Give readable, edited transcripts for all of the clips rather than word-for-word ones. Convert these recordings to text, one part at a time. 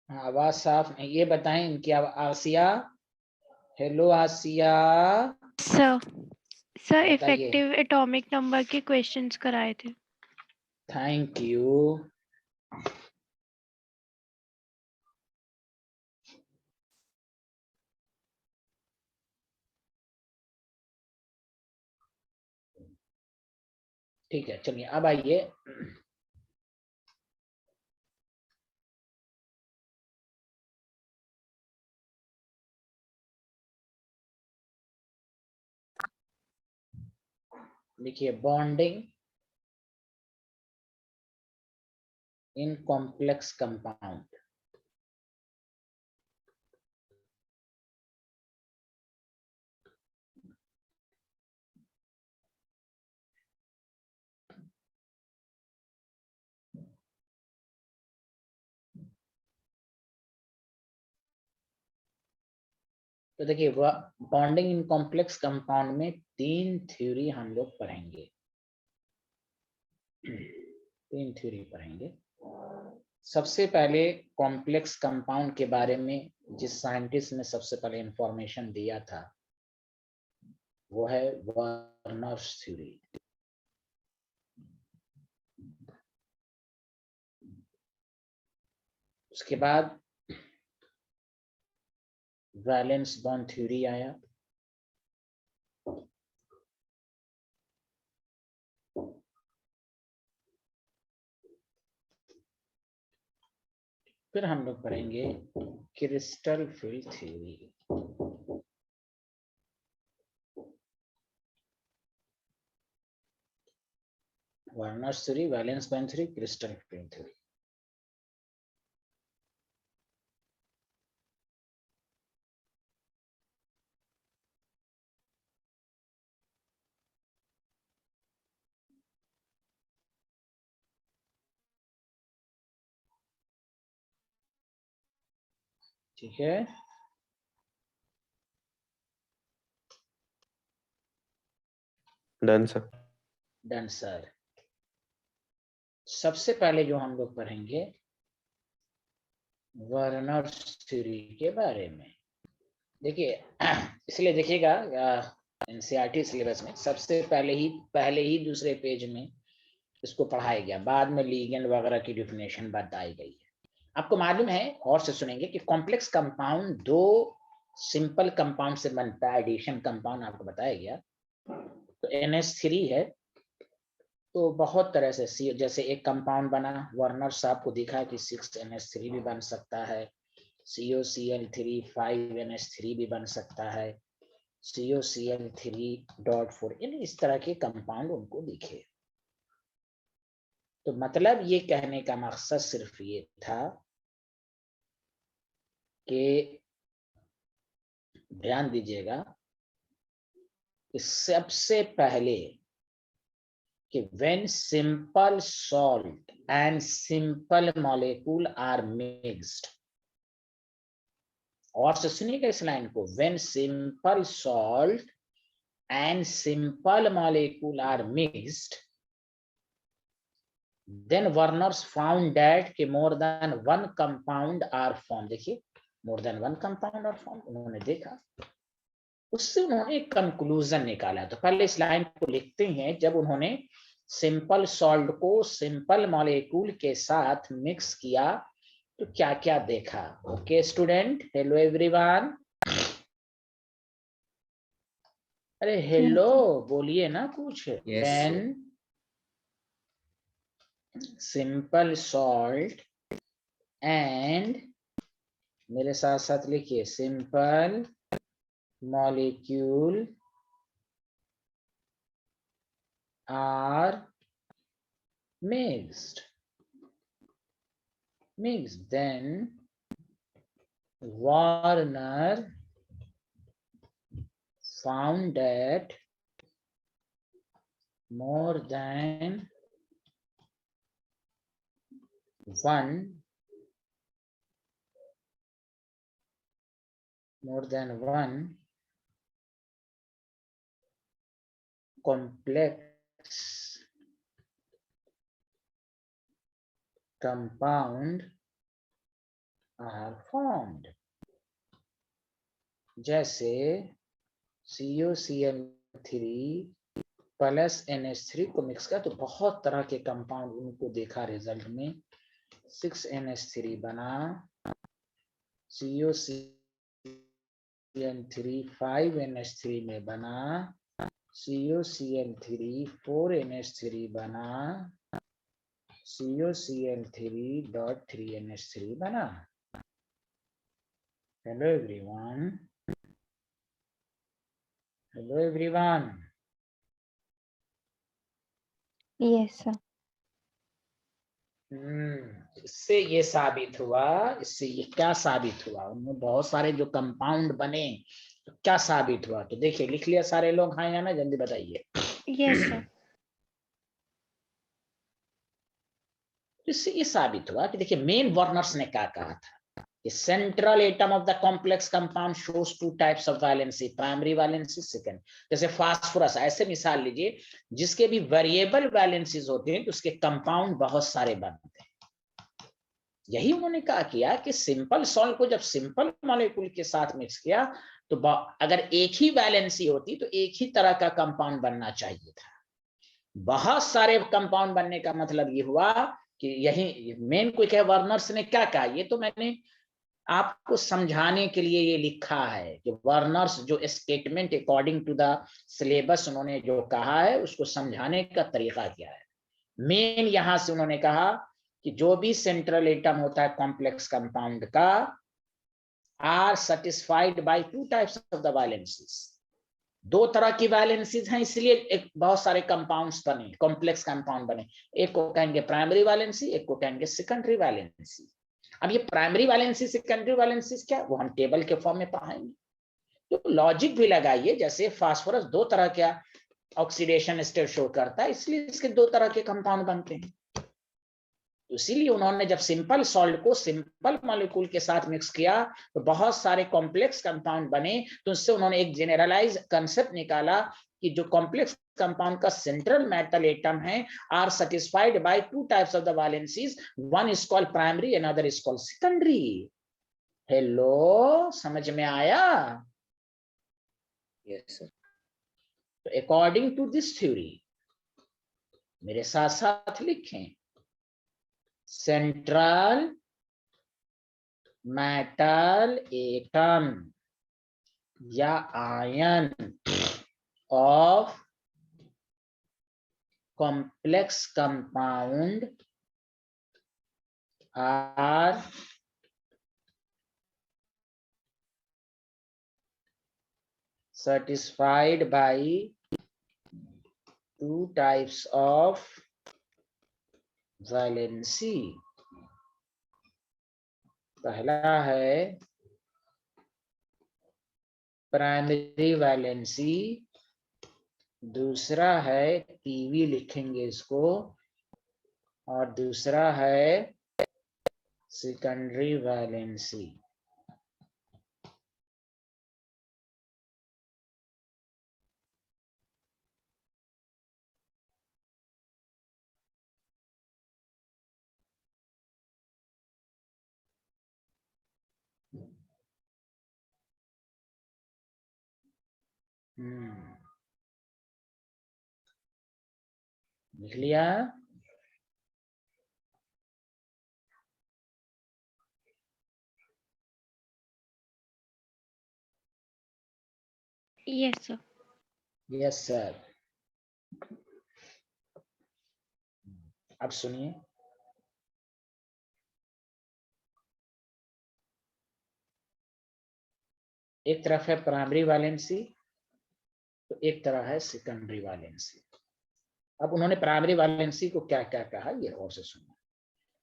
आवाज साफ नहीं, ये बताएं इनकी आसिया। हेलो आसिया, सर बताइए। इफेक्टिव एटॉमिक नंबर के क्वेश्चंस कराए थे। Thank you. ठीक है, चलिए अब आइए। देखिए, बॉन्डिंग इन कॉम्प्लेक्स कंपाउंड। तो देखिए, बॉन्डिंग इन कॉम्प्लेक्स कंपाउंड में 3 थ्योरी हम लोग पढ़ेंगे। 3 थ्योरी पढ़ेंगे। सबसे पहले कॉम्प्लेक्स कंपाउंड के बारे में जिस साइंटिस्ट ने सबसे पहले इंफॉर्मेशन दिया था वो है वर्नर्स थ्योरी। उसके बाद वैलेंस बॉन्ड थ्योरी आया। फिर हम लोग पढ़ेंगे crystal field theory. Werner's theory, valence bond theory, crystal field theory. ठीक है, डन सर। Done sir. सबसे पहले जो हम लोग पढ़ेंगे वर्नर्स थ्योरी के बारे में। देखिए, इसलिए देखिएगा एनसीईआरटी सिलेबस में सबसे पहले ही दूसरे पेज में इसको पढ़ाया गया, बाद में लीगेंड वगैरह की डिफिनेशन बताई गई है। आपको मालूम है, और से सुनेंगे कि कॉम्प्लेक्स कंपाउंड 2 सिंपल कंपाउंड से बनता है, एडिशन कंपाउंड आपको बताया गया। तो NH3 है, तो बहुत तरह से जैसे एक कंपाउंड बना, वर्नर साहब को दिखा कि 6NH3 भी बन सकता है, COCl3 5NH3 भी बन सकता है, COCl3.4, यानी इस तरह के कंपाउंड उनको दिखे। तो मतलब ये कहने का मकसद सिर्फ ये था कि ध्यान दीजिएगा कि सबसे पहले कि when simple salt and simple molecule are mixed, और से सुनिएगा इस लाइन को, when simple salt and simple molecule are mixed, then Werners found that कि more than one compound are formed। देखिए, more than one compound are formed, उन्होंने देखा, उससे उन्होंने एक कंक्लूजन निकाला। तो पहले इस लाइन को लिखते हैं, जब उन्होंने सिंपल सॉल्ट को सिंपल मॉलिक्यूल के साथ मिक्स किया तो क्या क्या देखा। Okay student, hello everyone. अरे हेलो बोलिए ना कुछ। देन सिंपल सॉल्ट एंड, मेरे साथ साथ लिखिए, simple molecule are mixed, then Warner found that more than one complex compound are formed. जैसे CuCl3 प्लस NH3 को मिक्स कर तो बहुत तरह के कंपाउंड उनको देखा रिजल्ट में 6NH3 बना, CuCl3 5NH3 में बना, CuCl3 4NH3 बना, CuCl3.3NH3 बना. Hello everyone. Hello everyone. Yes, sir. इससे ये साबित हुआ, इससे ये क्या साबित हुआ, उनमें बहुत सारे जो कंपाउंड बने तो क्या साबित हुआ, तो देखिए लिख लिया सारे लोग, हाँ या ना, जल्दी बताइए. Yes, sir. इससे ये साबित हुआ कि देखिए मेन वर्नर्स ने क्या कहा था, The central atom of the complex compound shows two types of valency, primary valency, second. जैसे फास्फोरस, ऐसे मिसाल लीजिए जिसके भी वेरिएबल वैलेंसीज होते हैं तो उसके कंपाउंड बहुत सारे बनते हैं. यही उन्होंने कहा किया कि सिंपल सॉल्ट को जब सिंपल मॉलिक्यूल के साथ मिक्स किया तो अगर एक ही वैलेंसी होती तो एक ही तरह का कंपाउंड बनना चाहिए था. बहुत सारे कंपाउंड बनने का मतलब ये हुआ कि यही मेन कोई कहे वर्नर्स ने क्या कहा, ये तो मैंने आपको समझाने के लिए ये लिखा है कि वर्नर्स जो statement according to the syllabus उन्होंने जो कहा है उसको समझाने का तरीका क्या है. मेन यहां से उन्होंने कहा कि जो भी सेंट्रल एटम होता है कॉम्प्लेक्स कंपाउंड का are satisfied by two types of the valencies. दो तरह की वैलेंसीज हैं, इसलिए एक बहुत सारे कंपाउंड्स बने, कॉम्प्लेक्स कंपाउंड बने. एक को कहेंगे प्राइमरी वैलेंसी, एक को कहेंगे सेकेंडरी वैलेंसी. अब ये प्राइमरी वैलेंसी सेकेंडरी वैलेंसी क्या, वो हम टेबल के फॉर्म में पढ़ाएंगे. तो लॉजिक भी लगाइए, जैसे फास्फोरस दो तरह का ऑक्सीडेशन स्टेट शो करता है, इसलिए इसके दो तरह के कंपाउंड बनते हैं. इसीलिए उन्होंने जब सिंपल सॉल्ट को सिंपल मॉलिक्यूल के साथ मिक्स किया तो बहुत सारे कॉम्प्लेक्स कंपाउंड बने. तो उससे उन्होंने एक जनरलाइज कंसेप्ट निकाला कि जो कॉम्प्लेक्स कंपाउंड का सेंट्रल मेटल एटम है are satisfied by two types of the valencies, one is called primary, another is called secondary. Hello, समझ में आया? Yes sir. तो अकॉर्डिंग टू दिस थ्योरी, मेरे साथ साथ लिखें, सेंट्रल मेटल एटम या ion of complex compound are satisfied by two types of valency. पहला है प्राइमरी वैलेंसी, दूसरा है पीवी लिखेंगे इसको, और दूसरा है सेकेंडरी वैलेंसी. लिख लिया? Yes, sir. Yes sir. अब सुनिए, एक तरफ है प्राइमरी वैलेंसी तो एक तरह है सेकेंडरी वैलेंसी. अब उन्होंने प्राइमरी वैलेंसी को क्या क्या कहा ये और से सुनो.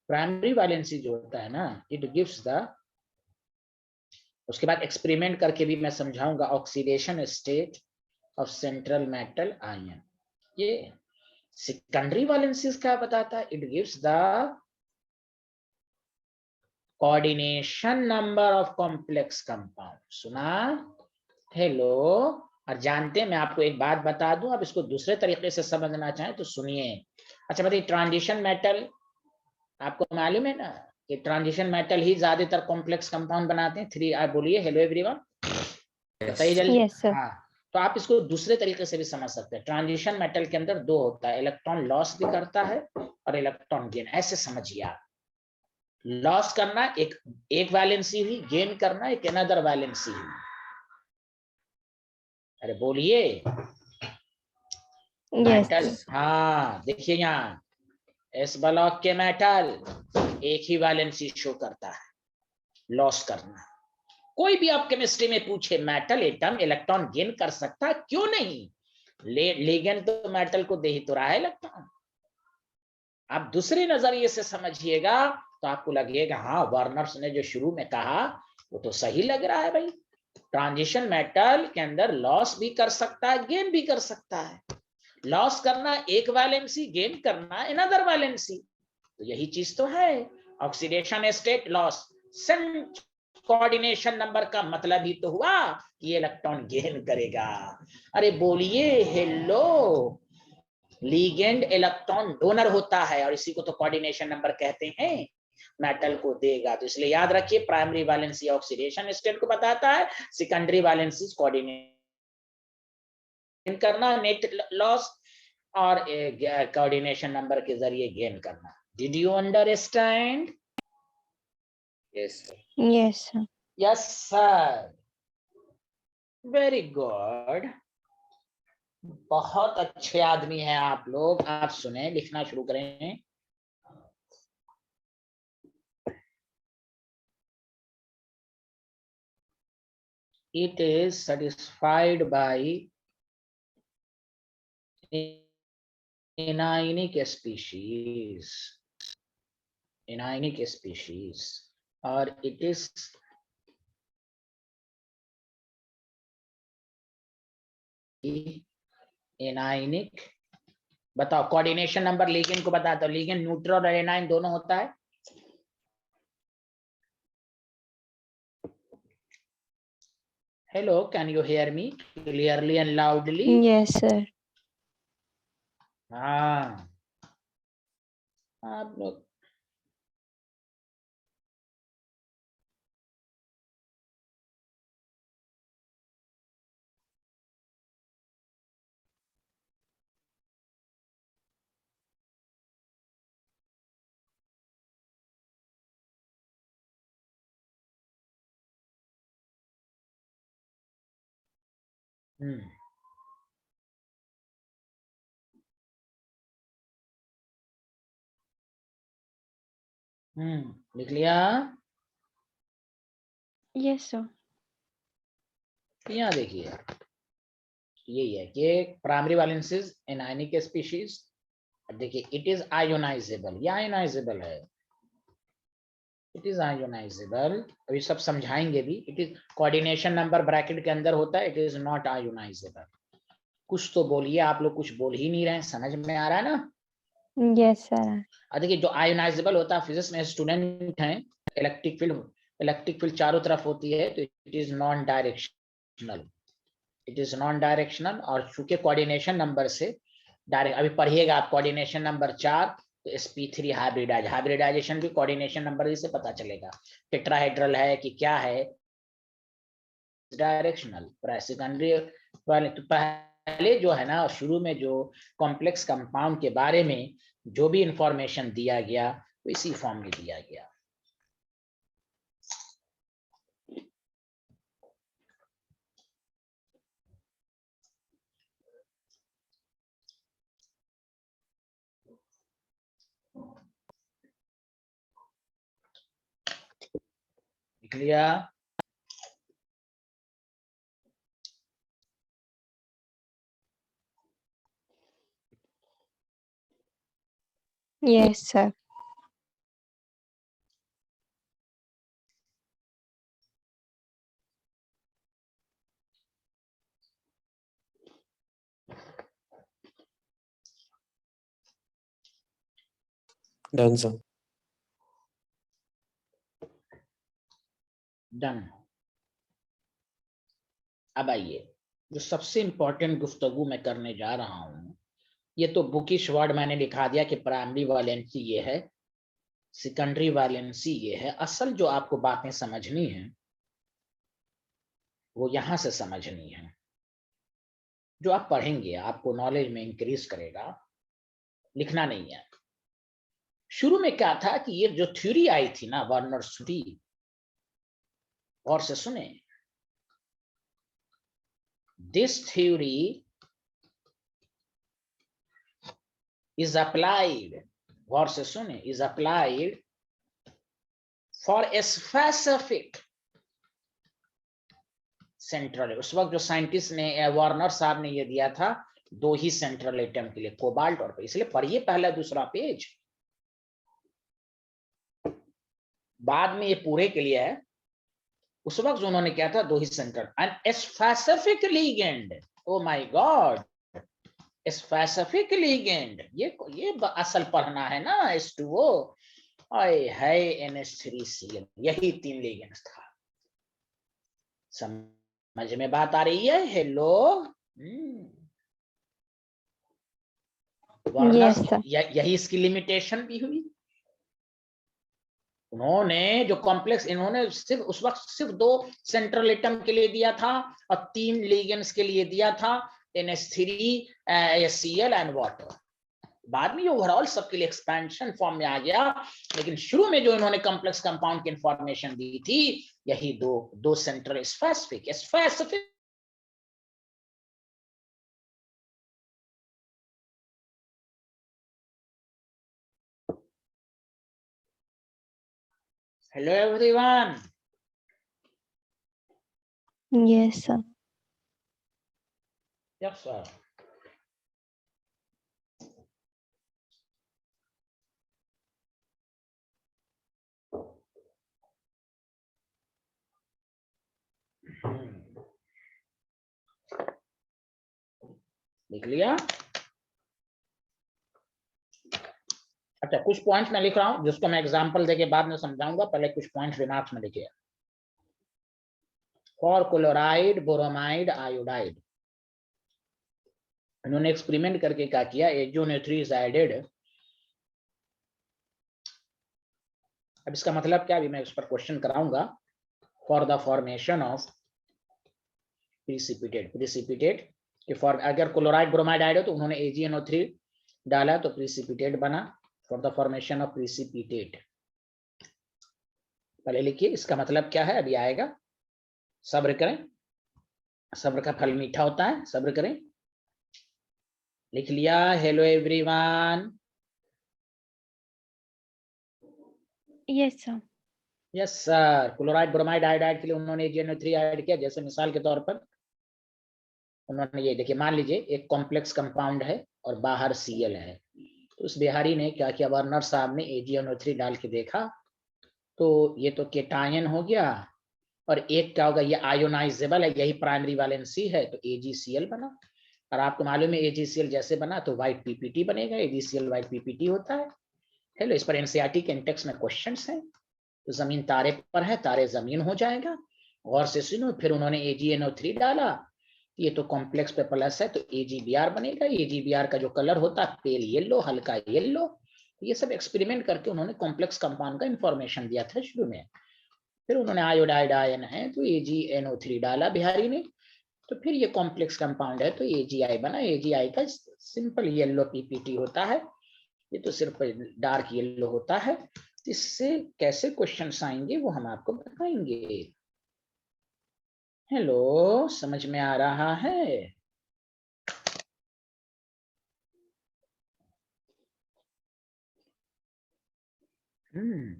प्राइमरी वैलेंसी जो होता है ना, इट गिव्स द, उसके बाद एक्सपेरिमेंट करके भी मैं समझाऊंगा, oxidation state of central metal ion. ये सेकेंडरी वैलेंसी क्या बताता है, it gives the coordination number of complex compound. सुना? हेलो. और जानते हैं, मैं आपको एक बात बता दूं, अब इसको दूसरे तरीके से समझना चाहें तो सुनिए. अच्छा बताइए, ट्रांजिशन मेटल आपको मालूम है ना, कि ट्रांजिशन मेटल ही ज्यादातर कॉम्प्लेक्स कंपाउंड बनाते हैं। 3 आप बोलिए हेलो एवरीवन, बताइए जल्दी। Yes, sir. हाँ, तो आप इसको दूसरे तरीके से भी समझ सकते हैं। ट्रांजिशन मेटल के अंदर 2 होता है, इलेक्ट्रॉन लॉस भी करता है और इलेक्ट्रॉन गेन। ऐसे समझिए आप, लॉस करना एक वैलेंसी हुई, गेन करना एक अनदर वैलेंसी हुई। अरे बोलिए। Metal, Yes. हाँ देखिए यहाँ एस ब्लॉक के मेटल एक ही वैलेंसी शो करता है, लॉस करना। कोई भी आप केमिस्ट्री में पूछे मेटल एटम इलेक्ट्रॉन गेन कर सकता है, क्यों नहीं? लिगेंड तो मेटल को दे ही तो रहा है इलेक्ट्रॉन। आप दूसरे नजरिए से समझिएगा तो आपको लगेगा हाँ, वार्नर्स ने जो शुरू में कहा वो तो सही लग रहा है भाई। ट्रांजिशन मेटल के अंदर लॉस भी कर सकता है, गेन भी कर सकता है। लॉस करना एक वैलेंसी, गेन करना अनदर वैलेंसी, तो यही चीज तो है oxidation state loss. Coordination number का मतलब ही तो हुआ कि इलेक्ट्रॉन गेन करेगा। अरे बोलिए हेलो, लिगेंड इलेक्ट्रॉन डोनर होता है और इसी को तो कोऑर्डिनेशन नंबर कहते हैं, मेटल को देगा। तो इसलिए याद रखिए, प्राइमरी वैलेंसी ऑक्सीडेशन स्टेट को बताता है, सेकेंडरी वैलेंसी कोऑर्डिनेट करना, नेट लॉस, और कोऑर्डिनेशन नंबर के जरिए गेन करना। Did you understand? Yes Yes, sir. Yes sir, very good. बहुत अच्छे आदमी हैं आप लोग। आप सुने, लिखना शुरू करें। It is satisfied by anionic species, anionic species, और it is anionic। बताओ कोऑर्डिनेशन नंबर लिगेंड को बताता हूँ। लिगेंड न्यूट्रल और एनाइन दोनों होता है। Hello, can you hear me clearly and loudly? Yes, sir. हाँ, आप लोग लिख लिया? Yes, sir. यहाँ देखिए, यही है कि प्राइमरी वैलेंसीज एनायनिक स्पीशीज। देखिए इट इज आयोनाइजेबल, या आयोनाइजेबल है, इट इज आयोनाइजेबल। अभी सब समझाएंगे भी। It is coordination number bracket के अंदर होता है, इट इज नॉट आयोनाइजेबल। कुछ तो बोलिए, आप लोग कुछ बोल ही नहीं रहे हैं, समझ में आ रहा है ना? Yes, sir. देखिए जो आयोनाइजेबल होता है, फिजिक्स में स्टूडेंट हैं, इलेक्ट्रिक फील्ड चारों तरफ होती है, तो it is non directional, it is non directional. और चूंकि कोऑर्डिनेशन नंबर से डायरेक्ट, अभी पढ़िएगा आप कोऑर्डिनेशन नंबर 4, तो sp3 हाइब्रिडाइजेशन भी कोऑर्डिनेशन नंबर से पता चलेगा। टेट्राहेड्रल है कि क्या है, डायरेक्शनल। सेकेंडरी वाले तो पहले जो है ना, शुरू में जो कॉम्प्लेक्स कंपाउंड के बारे में जो भी इंफॉर्मेशन दिया गया वो इसी फॉर्म में दिया गया। लिख लिया? Yes, sir. Done, sir. Done. अब आइए, जो सबसे इंपॉर्टेंट गुफ्तगू मैं करने जा रहा हूं, ये तो बुकिश वर्ड मैंने लिखा दिया कि प्राइमरी वैलेंसी ये है, सेकेंडरी वैलेंसी ये है। असल जो आपको बातें समझनी है वो यहां से समझनी है। जो आप पढ़ेंगे आपको नॉलेज में इंक्रीज करेगा, लिखना नहीं है। शुरू में क्या था कि ये जो थ्योरी आई थी ना वर्नर्स थ्योरी, और से सुने, दिस थ्योरी is applied, गौर से सुने, is applied for a specific central. उस वक्त जो साइंटिस्ट ने वार्नर साहब ने ये दिया था 2 ही सेंट्रल एटम के लिए, कोबाल्ट और, इसलिए पढ़िए पहला दूसरा पेज, बाद में ये पूरे के लिए है। उस वक्त जो उन्होंने किया था 2 ही central and specific ligand, oh my God, specific ligand, ये असल पढ़ना है ना H2O, है NH3Cl, यही 3 लिगेंड्स था। समझ में बात आ रही है? Hello, Yes, sir. यही इसकी लिमिटेशन भी हुई। उन्होंने जो कॉम्प्लेक्स, इन्होंने सिर्फ उस वक्त सिर्फ 2 सेंट्रल एटम के लिए दिया था और 3 लिगेंड्स के लिए दिया था, NH3, Cl एंड वाटर। बाद में ओवरऑल सबके लिए एक्सपेंशन फॉर्म में आ गया, लेकिन शुरू में जो इन्होंने कॉम्प्लेक्स कंपाउंड की इंफॉर्मेशन दी थी यही दो central specific. Hello everyone. Yes, sir. Yes sir. लिख लिया? अच्छा, कुछ पॉइंट्स मैं लिख रहा हूं जिसको मैं एग्जांपल देके बाद में समझाऊंगा, पहले कुछ पॉइंट्स दिमाग में लिखिए। फॉर क्लोराइड, बोरोमाइड, आयोडाइड, इन्होंने एक्सपेरिमेंट करके क्या किया, AgNO3 इज एडेड। अब इसका मतलब क्या, अभी मैं इस पर क्वेश्चन कराऊंगा। For the formation of precipitate कि फॉर, अगर क्लोराइड ब्रोमाइड ऐड हो तो उन्होंने AgNO3 डाला तो प्रिसिपिटेट बना। For the formation of precipitate, पहले लिखिए इसका मतलब क्या है, अभी आएगा। सब्र करें, सब्र का फल मीठा होता है, सब्र करें। लिख लिया? Hello everyone. Yes, sir. Yes sir. Chloride bromide iodide के लिए उन्होंने AgNO3 ऐड किया। जैसे मिसाल के तौर पर उन्होंने ये देखिए, मान लीजिए एक कॉम्प्लेक्स कंपाउंड है और बाहर Cl है, तो उस बिहारी ने क्या किया, वर्नर साहब ने AgNO3 डाल के देखा तो ये तो केटायन हो गया, और एक क्या होगा, ये आयोनाइजेबल है, यही प्राइमरी वैलेंसी है, तो AgCl बना। और आपको मालूम है AgCl जैसे बना तो व्हाइट PPT बनेगा, AgCl व्हाइट PPT होता है। हेलो, इस पर NCERT के इंटेक्स में क्वेश्चंस हैं। तो जमीन तारे पर है, तारे जमीन हो जाएगा। गौर से सुनो, फिर उन्होंने AgNO3 डाला, ये तो कॉम्प्लेक्स पे प्लस है तो AgBr बनेगा। AgBr का जो कलर होता है पेल येलो, हल्का येलो। ये सब एक्सपेरिमेंट करके उन्होंने कॉम्प्लेक्स कंपाउंड का इंफॉर्मेशन दिया था शुरू में। फिर उन्होंने आयोडाइड आयन है तो AgNO3 डाला बिहारी ने, तो फिर ये कॉम्प्लेक्स कंपाउंड है तो AgI बना। AgI का सिंपल येलो PPT होता है, ये तो सिर्फ डार्क येलो होता है। इससे कैसे क्वेश्चंस आएंगे वो हम आपको बताएंगे। हेलो, समझ में आ रहा है? हम्म,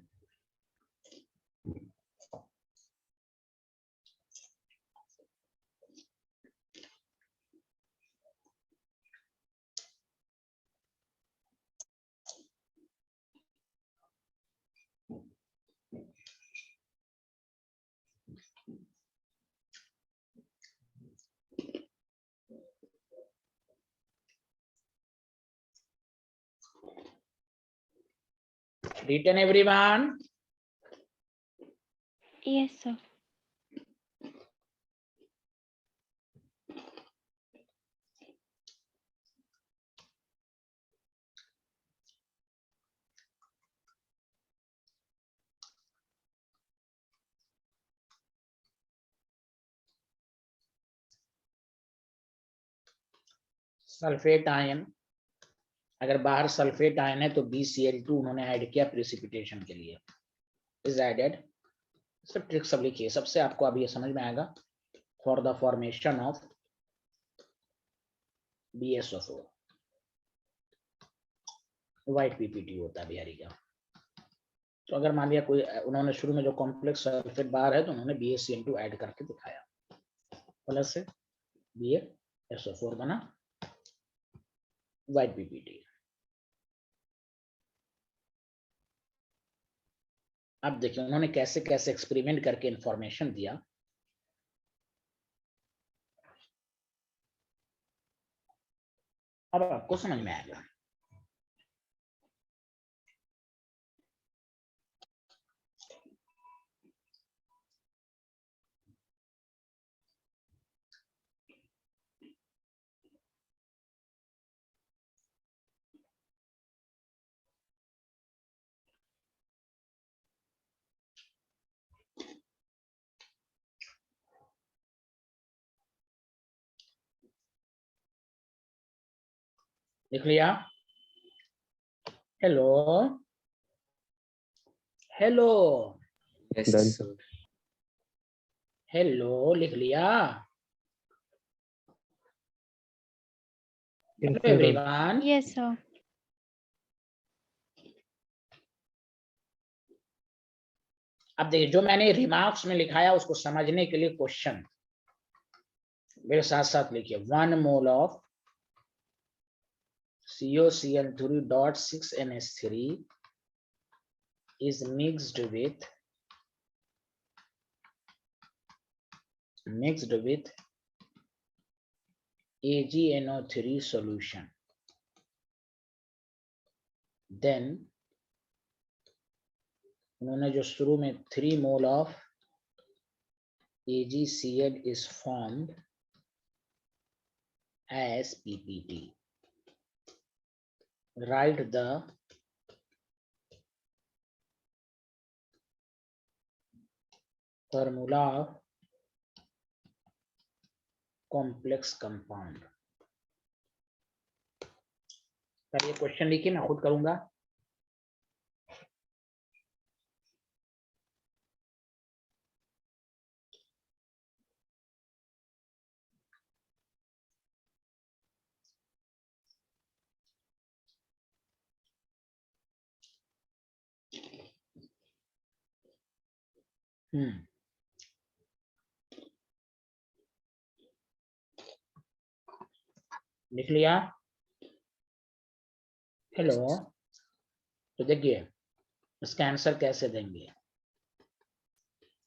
written everyone? Yes, sir. Sulphate ion, अगर बाहर सल्फेट आयन है तो BCl2 उन्होंने ऐड किया प्रेसिपिटेशन के लिए, इज एडेड। सब ट्रिक सब लिखिए, सबसे आपको अभी ये समझ में आएगा। For the formation of BSO4 white PPT होता है बिहारी का। तो अगर मान लिया कोई, उन्होंने शुरू में जो कॉम्प्लेक्स सल्फेट बाहर है तो उन्होंने BaCl2 ऐड करके दिखाया, प्लस से BaSO4 बना व्हाइट PPT। अब देखिए उन्होंने कैसे कैसे एक्सपेरिमेंट करके इंफॉर्मेशन दिया। अब आपको समझ में आएगा। लिख लिया? Hello hello Yes, done, sir. Hello, लिख लिया? Yes, hello sir, done. Everyone. Yes, sir. अब देखिए जो मैंने रिमार्क्स में लिखाया उसको समझने के लिए क्वेश्चन मेरे साथ साथ लिखिए। 1 mole of COCl3.6NH3 is mixed with AgNO3 solution. Then उन्होंने जो शुरू में 3 mole of AgCl is formed as PPT. Write the formula of complex compound. ये क्वेश्चन लिखिए, मैं खुद करूंगा। लिख लिया? हेलो। तो देखिए इसका आंसर कैसे देंगे।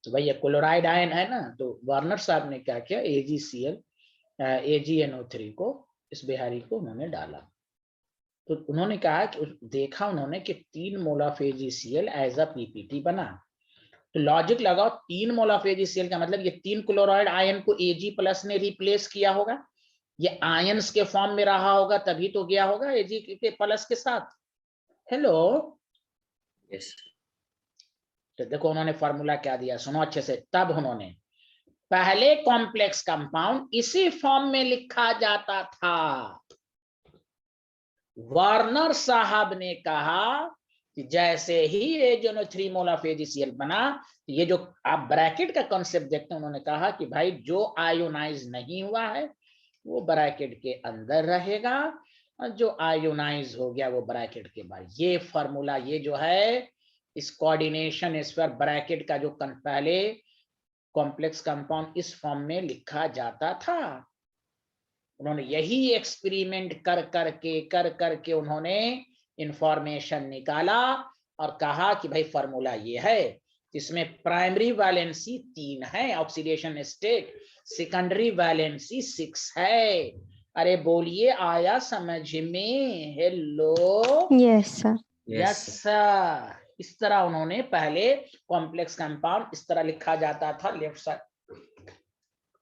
तो भैया क्लोराइड आयन है ना, तो वार्नर साहब ने क्या किया, AgNO3 को, इस बिहारी को उन्होंने डाला। तो उन्होंने कहा कि देखा उन्होंने कि 3 mole of AgCl as a PPT बना। तो लॉजिक लगाओ, 3 मोल ऑफ AgCl का मतलब ये 3 क्लोराइड आयन को Ag प्लस ने रिप्लेस किया होगा, ये आयंस के फॉर्म में रहा होगा तभी तो गया होगा Ag के प्लस के साथ। हेलो। Yes. तो देखो उन्होंने फॉर्मूला क्या दिया, सुनो अच्छे से। तब उन्होंने पहले कॉम्प्लेक्स कंपाउंड इसी फॉर्म में लिखा जाता था। वार्नर साहब ने कहा कि जैसे ही AgNO3 मोल ऑफ AgCl बना, ये जो आप ब्रैकेट का कॉन्सेप्ट देखते हैं, उन्होंने कहा कि भाई जो आयोनाइज नहीं हुआ है वो ब्रैकेट के अंदर रहेगा, और जो आयोनाइज हो गया वो ब्रैकेट के बाहर। ये फॉर्मूला, ये जो है इस कोऑर्डिनेशन इस पर ब्रैकेट का जो पहले कॉम्प्लेक्स कंपाउंड इस फॉर्म में लिखा जाता था। उन्होंने यही एक्सपेरिमेंट कर करके उन्होंने इंफॉर्मेशन निकाला और कहा कि भाई फॉर्मूला ये है, इसमें प्राइमरी वैलेंसी 3 है ऑक्सीडेशन स्टेट, सेकेंडरी वैलेंसी 6 है। अरे बोलिए, आया समझ में? Hello. Yes, sir. Yes sir. इस तरह उन्होंने पहले कॉम्प्लेक्स कंपाउंड इस तरह लिखा जाता था लेफ्ट साइड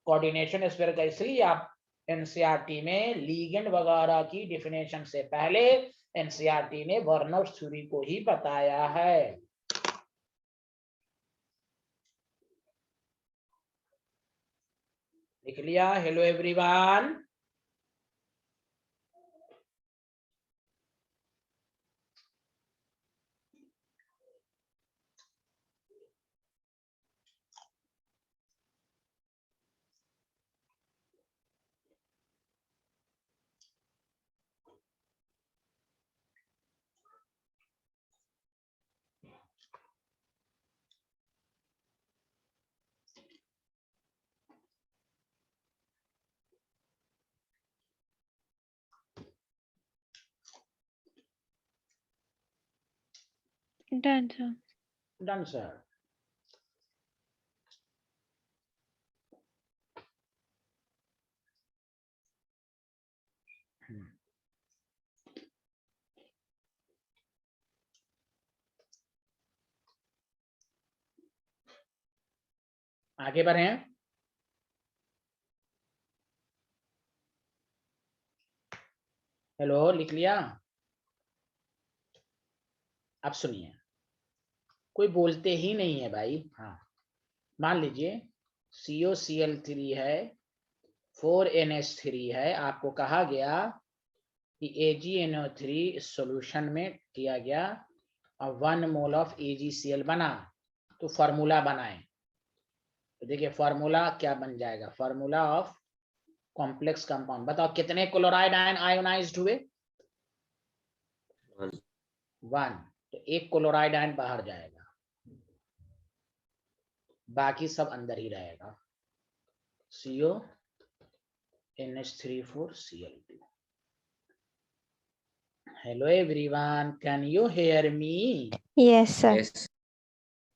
कोऑर्डिनेशन स्फीयर का। इसलिए आप एनसीईआरटी में लीगेंड वगैरह की डेफिनेशन से पहले एनसीईआरटी ने वर्नर थ्योरी को ही बताया है। लिख लिया? Hello everyone. Done, sir. Done sir. आगे बढ़े हैं। हेलो, लिख लिया? अब सुनिए, कोई बोलते ही नहीं है भाई। हाँ, मान लीजिए COCl3 है, 4NH3 है, आपको कहा गया कि AgNO3 इस सॉल्यूशन में किया गया और 1 मोल ऑफ AgCl बना, तो फार्मूला बनाएं। तो देखिए फार्मूला क्या बन जाएगा, फार्मूला ऑफ कॉम्प्लेक्स कंपाउंड। बताओ कितने क्लोराइड आयन आयोनाइज्ड हुए? 1। तो एक क्लोराइड आयन बाहर जाएगा, बाकी सब अंदर ही रहेगा। CONH34Cl2। Hello everyone, can you hear me? Yes, sir. Yes.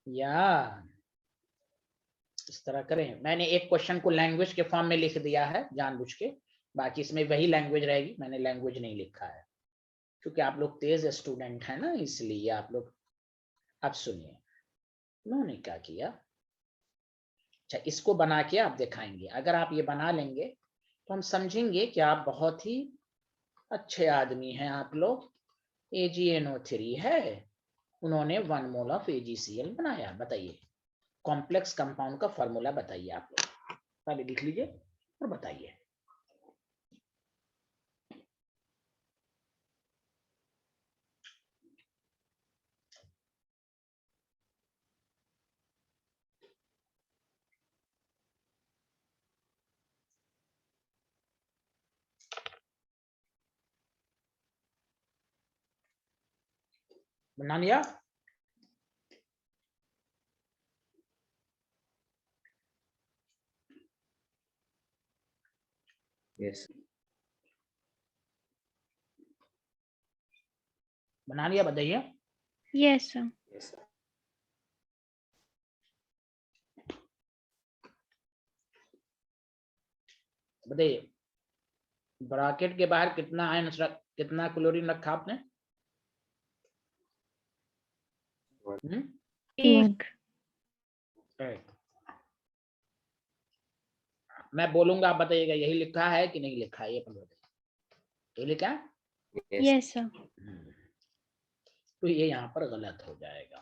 या इस तरह करें। मैंने एक क्वेश्चन को लैंग्वेज के फॉर्म में लिख दिया है जानबूझ के, बाकी इसमें वही लैंग्वेज रहेगी, मैंने लैंग्वेज नहीं लिखा है क्योंकि आप लोग तेज स्टूडेंट हैं ना, इसलिए आप लोग। अब सुनिए उन्होंने क्या किया। अच्छा, इसको बना के आप दिखाएंगे। अगर आप ये बना लेंगे तो हम समझेंगे कि आप बहुत ही अच्छे आदमी हैं। आप लोग AgNO3 है, उन्होंने 1 मोल ऑफ AgCl बनाया। बताइए कॉम्प्लेक्स कंपाउंड का फॉर्मूला बताइए। आप लोग पहले लिख लीजिए और बताइए। बना लिया? Yes. बना लिया? बताइए। Yes, sir. Yes, sir. बताइए ब्रैकेट के बाहर कितना आयन, कितना क्लोरीन रखा आपने? एक। मैं बोलूंगा, आप बताइएगा यही लिखा है कि नहीं लिखा है। ये बताइए, ये लिखा है? Yes. Yes, sir. तो ये यहाँ पर गलत हो जाएगा।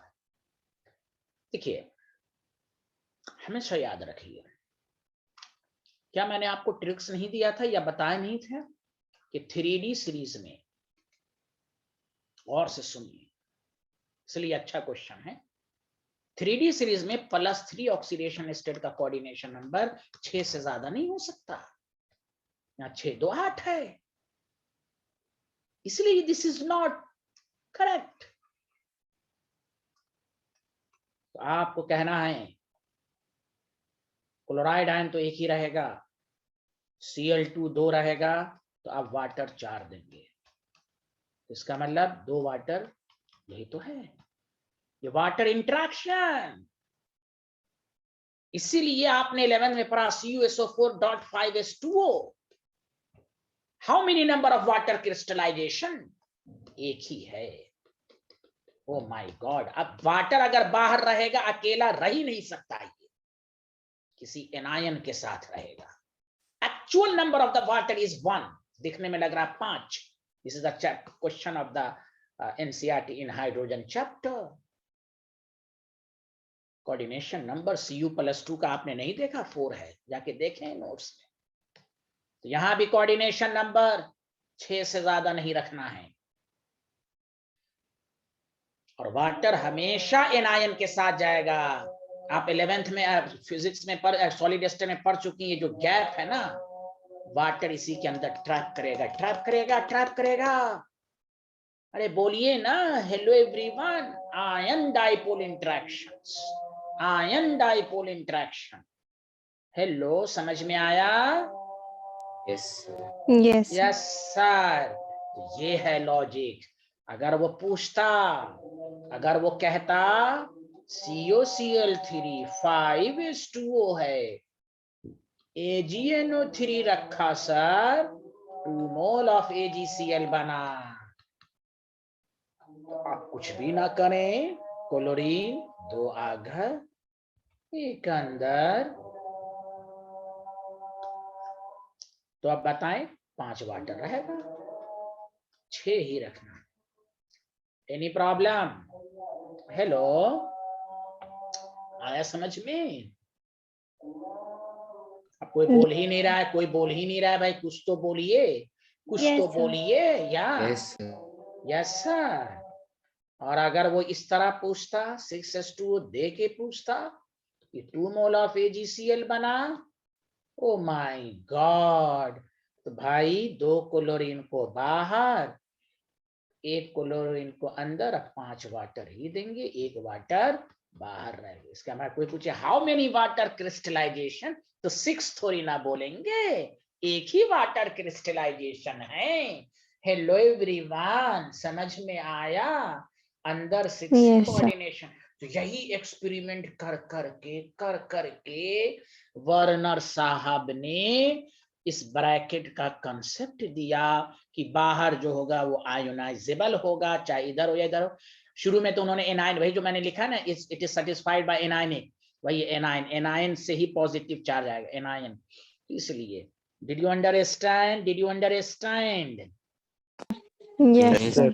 देखिए हमेशा याद रखिए, क्या मैंने आपको ट्रिक्स नहीं दिया था या बताया नहीं था कि 3D सीरीज में, और से सुनिए इसलिए अच्छा क्वेश्चन है। 3D सीरीज में +3 ऑक्सीडेशन स्टेट का कोऑर्डिनेशन नंबर 6 से ज्यादा नहीं हो सकता। यहाँ 6 2 8 है, इसलिए दिस इज नॉट करेक्ट। तो आपको कहना है क्लोराइड आयन तो एक ही रहेगा, Cl2 2 रहेगा, तो आप वाटर 4 देंगे। इसका मतलब 2 वाटर, यही तो है, ये वाटर इंटरेक्शन। इसीलिए आपने 11 में पढ़ा CuSO4.5H2O। How many number of water crystallisation? एक ही है। ओ माय गॉड, अब वाटर अगर बाहर रहेगा अकेला रह ही नहीं सकता, ये किसी एनायन के साथ रहेगा। Actual number of the water is 1, दिखने में लग रहा है 5। This is the question of the NCERT in hydrogen chapter. Coordination number Cu+2 का आपने नहीं देखा, 4 है, जाके देखें नोट्स में। तो यहां भी कोऑर्डिनेशन नंबर 6 से ज्यादा नहीं रखना है। और वाटर हमेशा एनायन के साथ जाएगा। आप 11th में फिजिक्स में सॉलिड स्टेट में पढ़ चुकी है, जो गैप है ना, वाटर इसी के अंदर ट्रैप करेगा, ट्रैप करेगा, ट्रैप करेगा। अरे बोलिए ना, hello everyone. Ion dipole interactions, ion dipole interaction. Hello, समझ में आया? Yes. Yes, sir. Yes sir. तो ये है लॉजिक। अगर वो पूछता, अगर वो कहता COCl3 5:2O है, AgNO3 रखा सर, 2 मोल ऑफ AgCl बना। आप कुछ भी ना करें, क्लोरीन 2 आघर, एक अंदर, तो आप बताएं 5 वाटर रहेगा, 6 ही रखना। Any problem? हेलो, आया समझ में? अब कोई बोल ही नहीं रहा है, कोई बोल ही नहीं रहा है भाई, कुछ तो बोलिए, कुछ Yes, तो sir. बोलिए। या Yes, sir. Yes sir. और अगर वो इस तरह पूछता, 6H2O दे के पूछता कि 2 मोल ऑफ AgCl बना, ओ माय गॉड, तो भाई 2 क्लोरीन को बाहर, 1 क्लोरीन को अंदर, 5 वाटर ही देंगे, 1 वाटर बाहर रहेगा। इसका मतलब कोई पूछे हाउ मेनी वाटर क्रिस्टलाइजेशन, तो 6 थोड़ी ना बोलेंगे, एक ही वाटर क्रिस्टलाइजेशन है। हेलो एवरीवन, समझ में आया? अंदर 6 Yes, sir. कोऑर्डिनेशन। तो यही एक्सपेरिमेंट कर करके वर्नर साहब ने इस ब्रैकेट का कंसेप्ट दिया कि बाहर जो होगा वो आयोनाइजेबल होगा, चाहे इधर हो या इधर हो। शुरू में तो उन्होंने एनाइन, वही जो मैंने लिखा ना, it is satisfied by anionic, वही एनाइन, एनाइन से ही पॉजिटिव चार्ज आएगा, एनाइन। इसलिए did you understand? Did you understand? Yes, Yes, sir.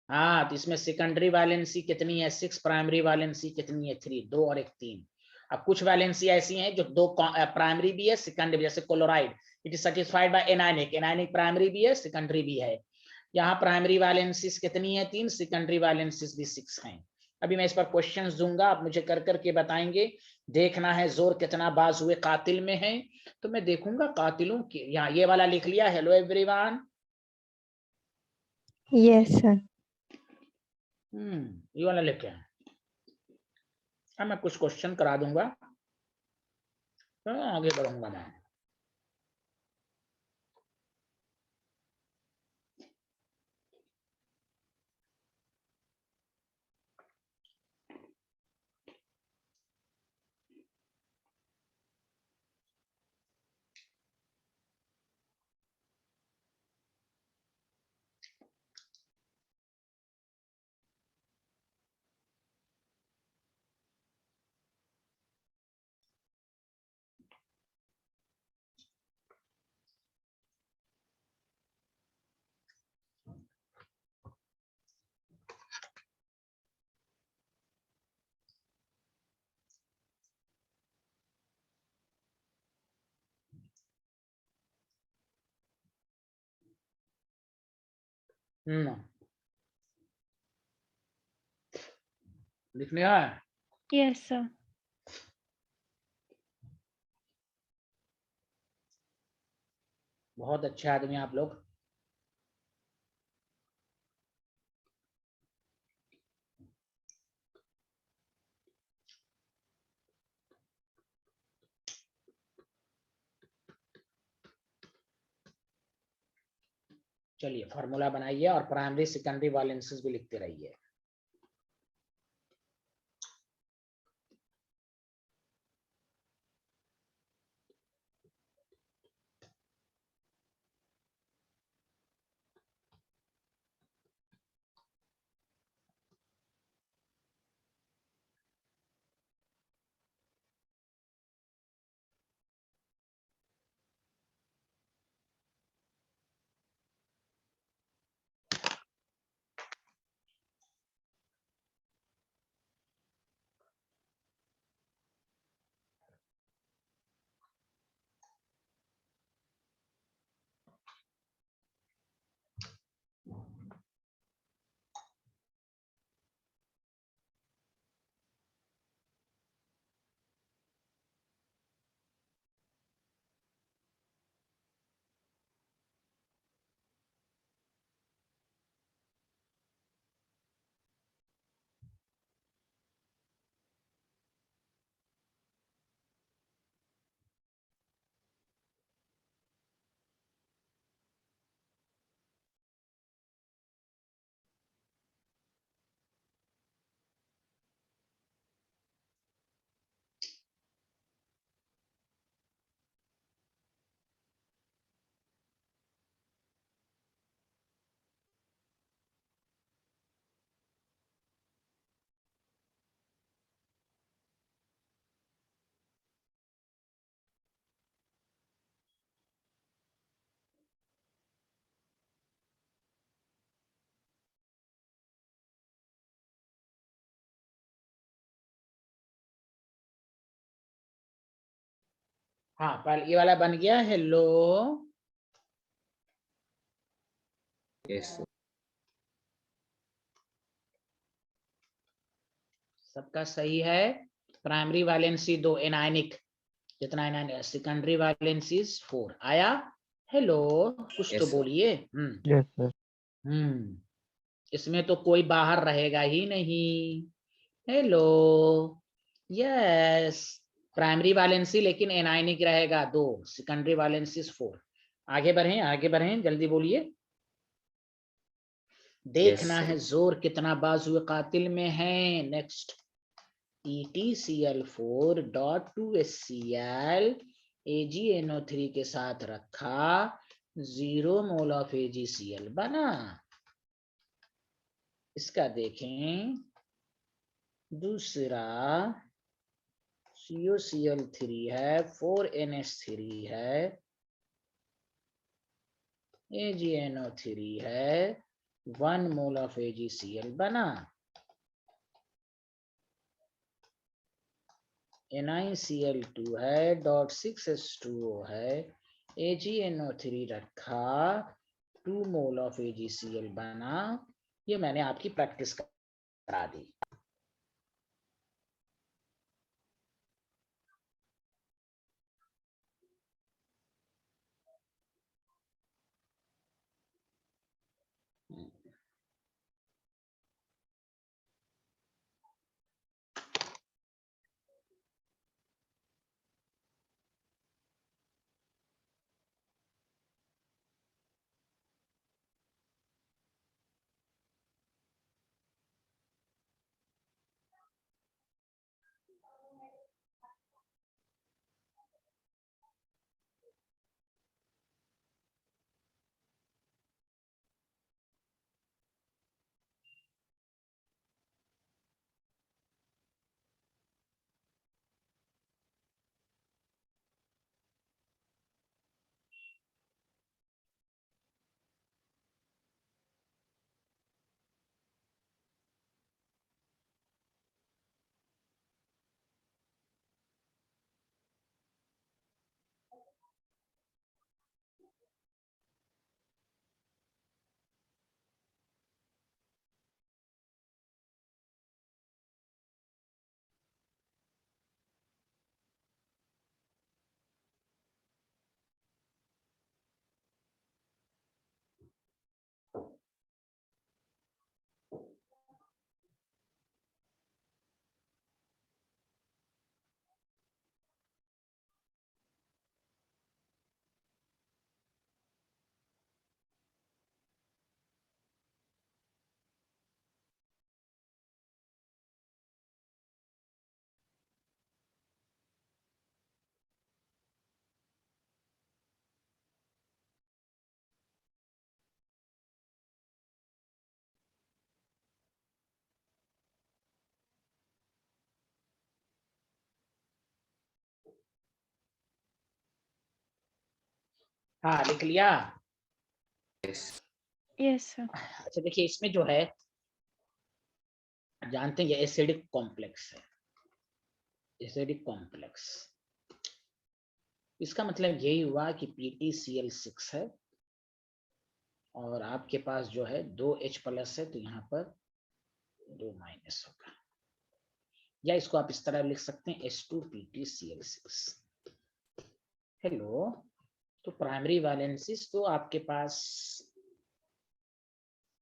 हाँ, तो इसमें सेकेंडरी वैलेंसी कितनी है 6, प्राइमरी वैलेंसी कितनी है 3, 2 और 1 3। अब कुछ वैलेंसी ऐसी हैं जो 2 प्राइमरी भी है सेकेंडरी भी, जैसे chloride, it is satisfied by anionic, anionic primary भी है सेकेंडरी भी है। यहाँ प्राइमरी वैलेंसीज कितनी है 3, सेकेंडरी वैलेंसीज भी 6 हैं। अभी मैं इस पर क्वेश्चंस दूंगा, आप मुझे कर करके बताएंगे। देखना है जोर कितना बाज हुए कातिल में है, तो मैं देखूंगा कातिलों की। यहाँ ये वाला लिख लिया, हेलो एवरीवन। Yes, sir. ये वाला लिखे हैं। अब मैं कुछ क्वेश्चन करा दूंगा, तो आगे बढ़ूंगा मैं। लिखने है। Yes, sir. बहुत अच्छे आदमी आप लोग। चलिए फॉर्मूला बनाइए और प्राइमरी सेकेंडरी वैलेंसीज भी लिखते रहिए। हाँ पहले ये वाला बन गया हेलो। Yes, sir. सबका सही है। प्राइमरी वैलेंसी 2 एनायनिक, जितना एनायनिक, सेकेंडरी वैलेंसी 4 आया। हेलो कुछ Yes, तो sir. बोलिए। Yes, sir. इसमें तो कोई बाहर रहेगा ही नहीं। हेलो यस, प्राइमरी वैलेंसी लेकिन एनायनिक रहेगा 2, सेकेंडरी वैलेंसी 4। आगे बढ़ें जल्दी बोलिए। देखना sir. है जोर कितना बाजुए कातिल में है। Next EtCl4 dot 2HCl AgNO3 के साथ रखा, 0 मोल ऑफ AgCl बना। इसका देखें दूसरा CuCl3 है, 4NH3 है, AgNO3 है, 1 मोल ऑफ AgCl बना। NiCl2 है, डॉट 6H2O है, AgNO3 रखा, 2 मोल ऑफ AgCl बना। ये मैंने आपकी प्रैक्टिस करा दी। हाँ लिख लिया। Yes. Yes, sir. अच्छा देखिए इसमें जो है, जानते हैं ये एसिडिक कॉम्प्लेक्स है, एसिडिक कॉम्प्लेक्स। इसका मतलब यही हुआ कि PtCl6 है और आपके पास जो है 2H+ है, तो यहाँ पर 2- होगा, या इसको आप इस तरह लिख सकते हैं H2PtCl6। हेलो, तो प्राइमरी वैलेंसीज तो आपके पास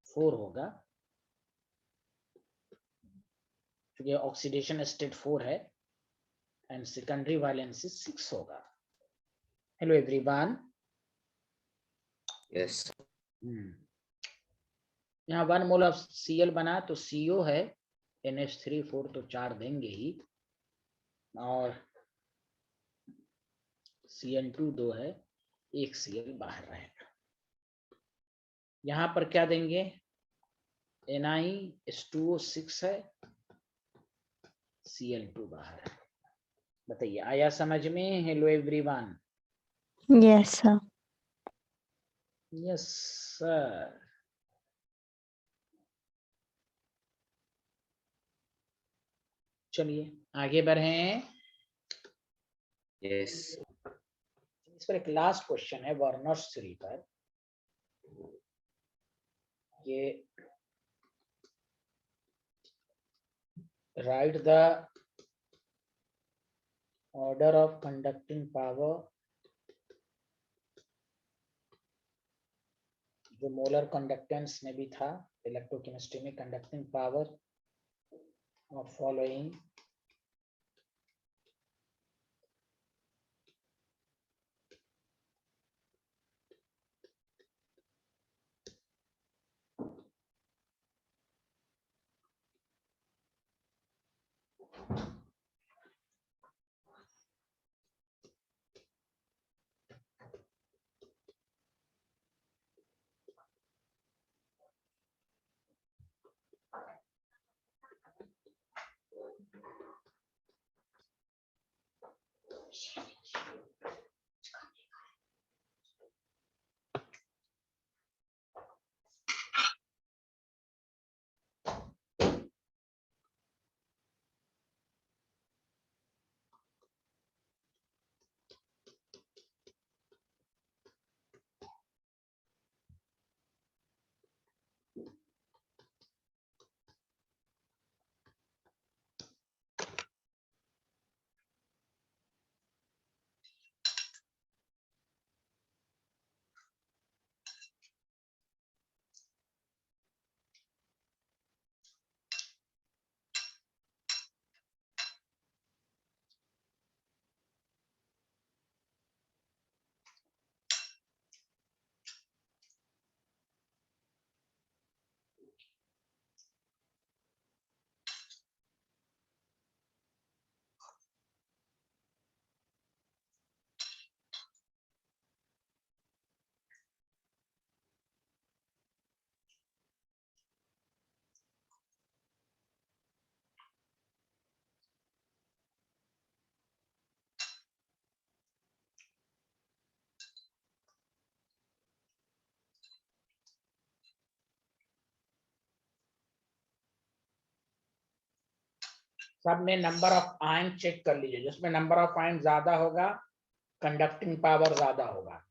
4 होगा, क्योंकि ऑक्सीडेशन स्टेट 4 है, एंड सेकेंडरी वैलेंसी 6 होगा। Hello everyone. Yes. यहाँ 1 मोल ऑफ Cl बना तो CO है, NH3 4 तो 4 देंगे ही, और CN2 2 है, 1 Cl बाहर रहेगा। यहाँ पर क्या देंगे, NiH2O 6 है, Cl2 बाहर है। बताइए आया समझ में? Hello everyone. Yes, sir. Yes sir. चलिए आगे बढ़ें। Yes. इस पर एक लास्ट क्वेश्चन है वर्नर्स थ्योरी पर, ये right the order of conducting power, जो मोलर कंडक्टेंस में भी था इलेक्ट्रोकेमिस्ट्री में, कंडक्टिंग पावर ऑफ फॉलोइंग सब में नंबर ऑफ आयन चेक कर लीजिए, जिसमें नंबर ऑफ आयन ज्यादा होगा कंडक्टिंग पावर ज्यादा होगा।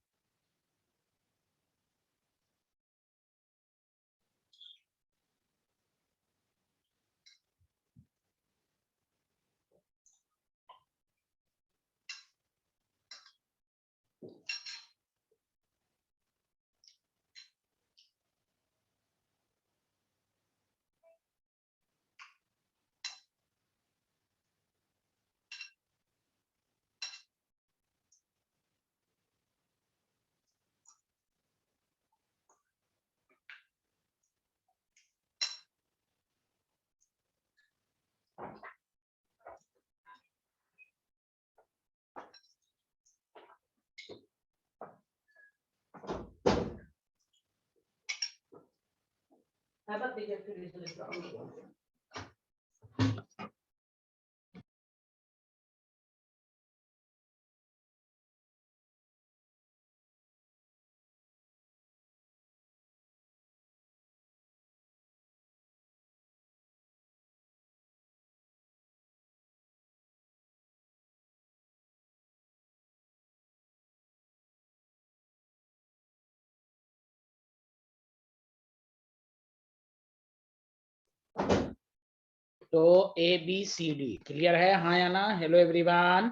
तो A B C D clear है, हाँ या ना? Hello everyone,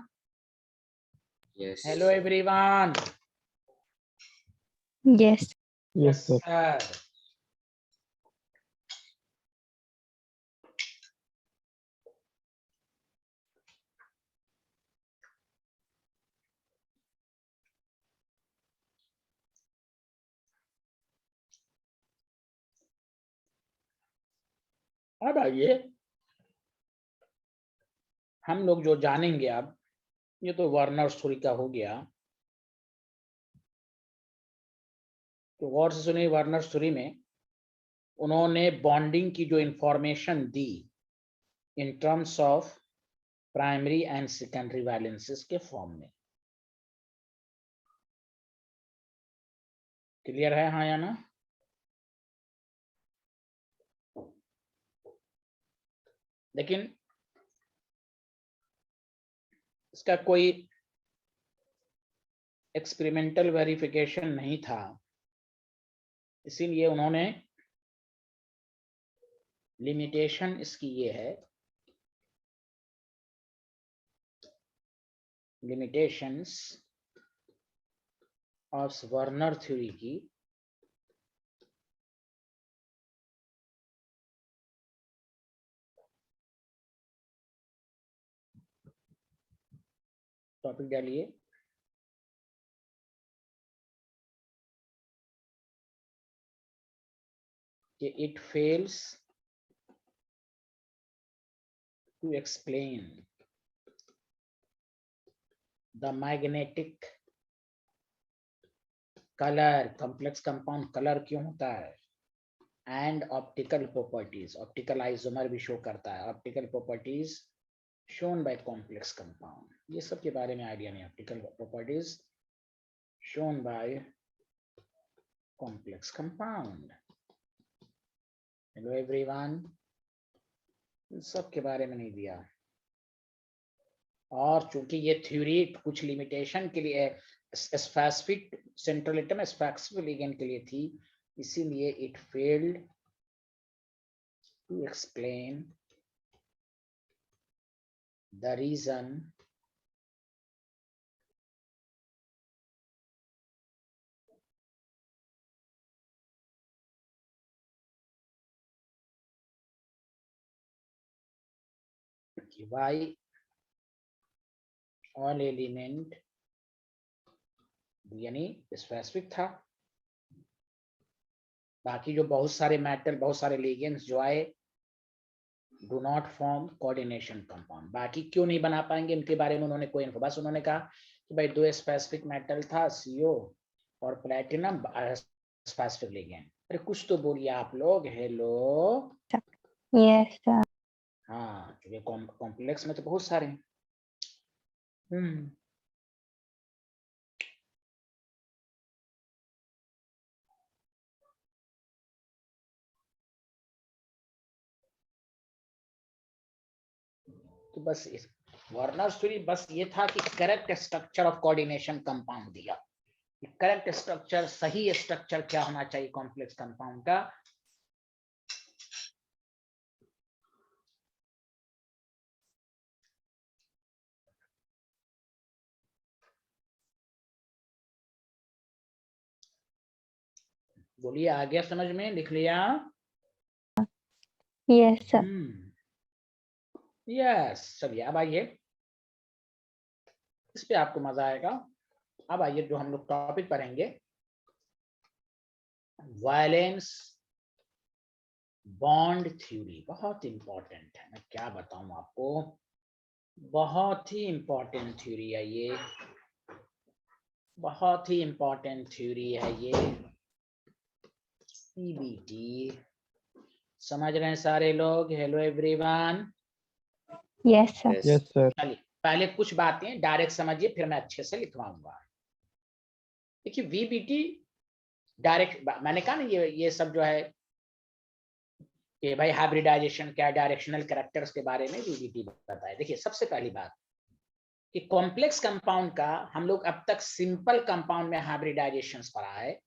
Yes. Hello everyone. Yes. Yes sir. अब आइए हम लोग जो जानेंगे अब, ये तो वर्नर्स थ्योरी का हो गया, तो गौर से सुनिए। वर्नर्स थ्योरी में उन्होंने बॉन्डिंग की जो information the in terms of primary and secondary valences के फॉर्म में, क्लियर है, हाँ या ना? लेकिन इसका कोई एक्सपेरिमेंटल वेरिफिकेशन नहीं था, इसीलिए उन्होंने लिमिटेशन इसकी ये है, लिमिटेशंस ऑफ वर्नर थ्योरी की टॉपिक डालिए, कि it fails to explain the magnetic colour, complex compound colour क्यों होता है, and optical properties, optical isomer भी शो करता है, optical properties shown by complex compound, ये सब के बारे में आइडिया नहीं, optical properties shown by complex compound. Hello everyone, इन सब के बारे में नहीं दिया, और चूंकि ये थ्योरी कुछ लिमिटेशन के लिए specific central atom specific ligand के लिए थी, इसीलिए it failed to explain the reason why all element, यानी स्पेसिफिक था, बाकी जो बहुत सारे मेटल, बहुत सारे लिगेंड्स जो आए do not form coordination compound, बाकी क्यों नहीं बना पाएंगे इनके बारे में उन्होंने कोई इन्फो, बस उन्होंने कहा कि भाई दो स्पेसिफिक मेटल था, CO और प्लेटिनम स्पेसिफिक लिगेंड। अरे कुछ तो बोलिए आप लोग, हेलो। Yes, sir. हाँ, क्योंकि कॉम्प्लेक्स में तो बहुत सारे हैं। तो बस इस वर्नर्स थ्योरी बस ये था कि correct structure of coordination compound दिया, करेक्ट स्ट्रक्चर, सही स्ट्रक्चर क्या होना चाहिए कॉम्प्लेक्स कंपाउंड का, बोलिए आ गया समझ में, लिख लिया? Yes, sir. यस, चलिए अब आइए, इस पे आपको मजा आएगा। अब आइए जो हम लोग टॉपिक पढ़ेंगे, वायलेंस बॉन्ड थ्योरी, बहुत इंपॉर्टेंट है, मैं क्या बताऊं आपको, बहुत ही इंपॉर्टेंट थ्योरी है ये, बहुत ही इंपॉर्टेंट थ्योरी है ये, CBT समझ रहे हैं सारे लोग, hello everyone? Yes, sir. Yes, sir. चलिए पहले कुछ बातें डायरेक्ट समझिए, फिर मैं अच्छे से लिखवाऊंगा। देखिए VBT डायरेक्ट, मैंने कहा ना ये सब जो है कि भाई हाइब्रिडाइजेशन क्या, डायरेक्शनल कैरेक्टर्स के बारे में VBT बताए। देखिए सबसे पहली बात कि कॉम्प्लेक्स कंपाउंड का हम लोग अब तक सिंपल कंपाउंड में हाइब्रिडाइजेशन पढ़ा है,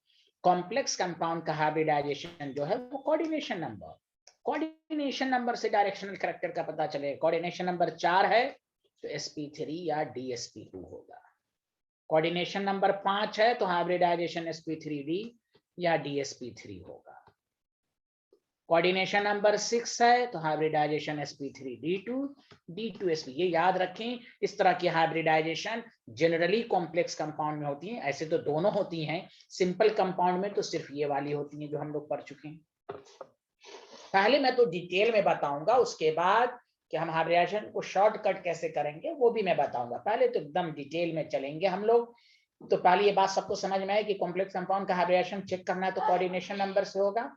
कॉम्प्लेक्स कंपाउंड का हाइब्रिडाइजेशन जो है वो कोऑर्डिनेशन नंबर, कोऑर्डिनेशन नंबर से डायरेक्शनल कैरेक्टर का पता चलेगा। कोऑर्डिनेशन नंबर 4 है तो sp3 या dsp2 होगा, कोऑर्डिनेशन नंबर 5 है तो हाइब्रिडाइजेशन sp3d या dsp3 होगा, कोऑर्डिनेशन नंबर 6 है तो हाइब्रिडाइजेशन sp3d2 d2sp, ये याद रखें। इस तरह की हाइब्रिडाइजेशन जनरली कॉम्प्लेक्स कंपाउंड में होती है, ऐसे तो दोनों होती हैं, सिंपल कंपाउंड में तो सिर्फ ये वाली होती है जो हम लोग पढ़ चुके हैं। पहले मैं तो डिटेल में बताऊंगा, उसके बाद कि हम हाइब्रिडाइजेशन को शॉर्टकट कैसे करेंगे वो भी मैं बताऊंगा, पहले तो एकदम डिटेल में चलेंगे हम लोग। तो पहले ये बात सबको समझ में आए कि कॉम्प्लेक्स कंपाउंड का हाइब्रिडाइजेशन चेक करना है तो कोऑर्डिनेशन नंबर से होगा।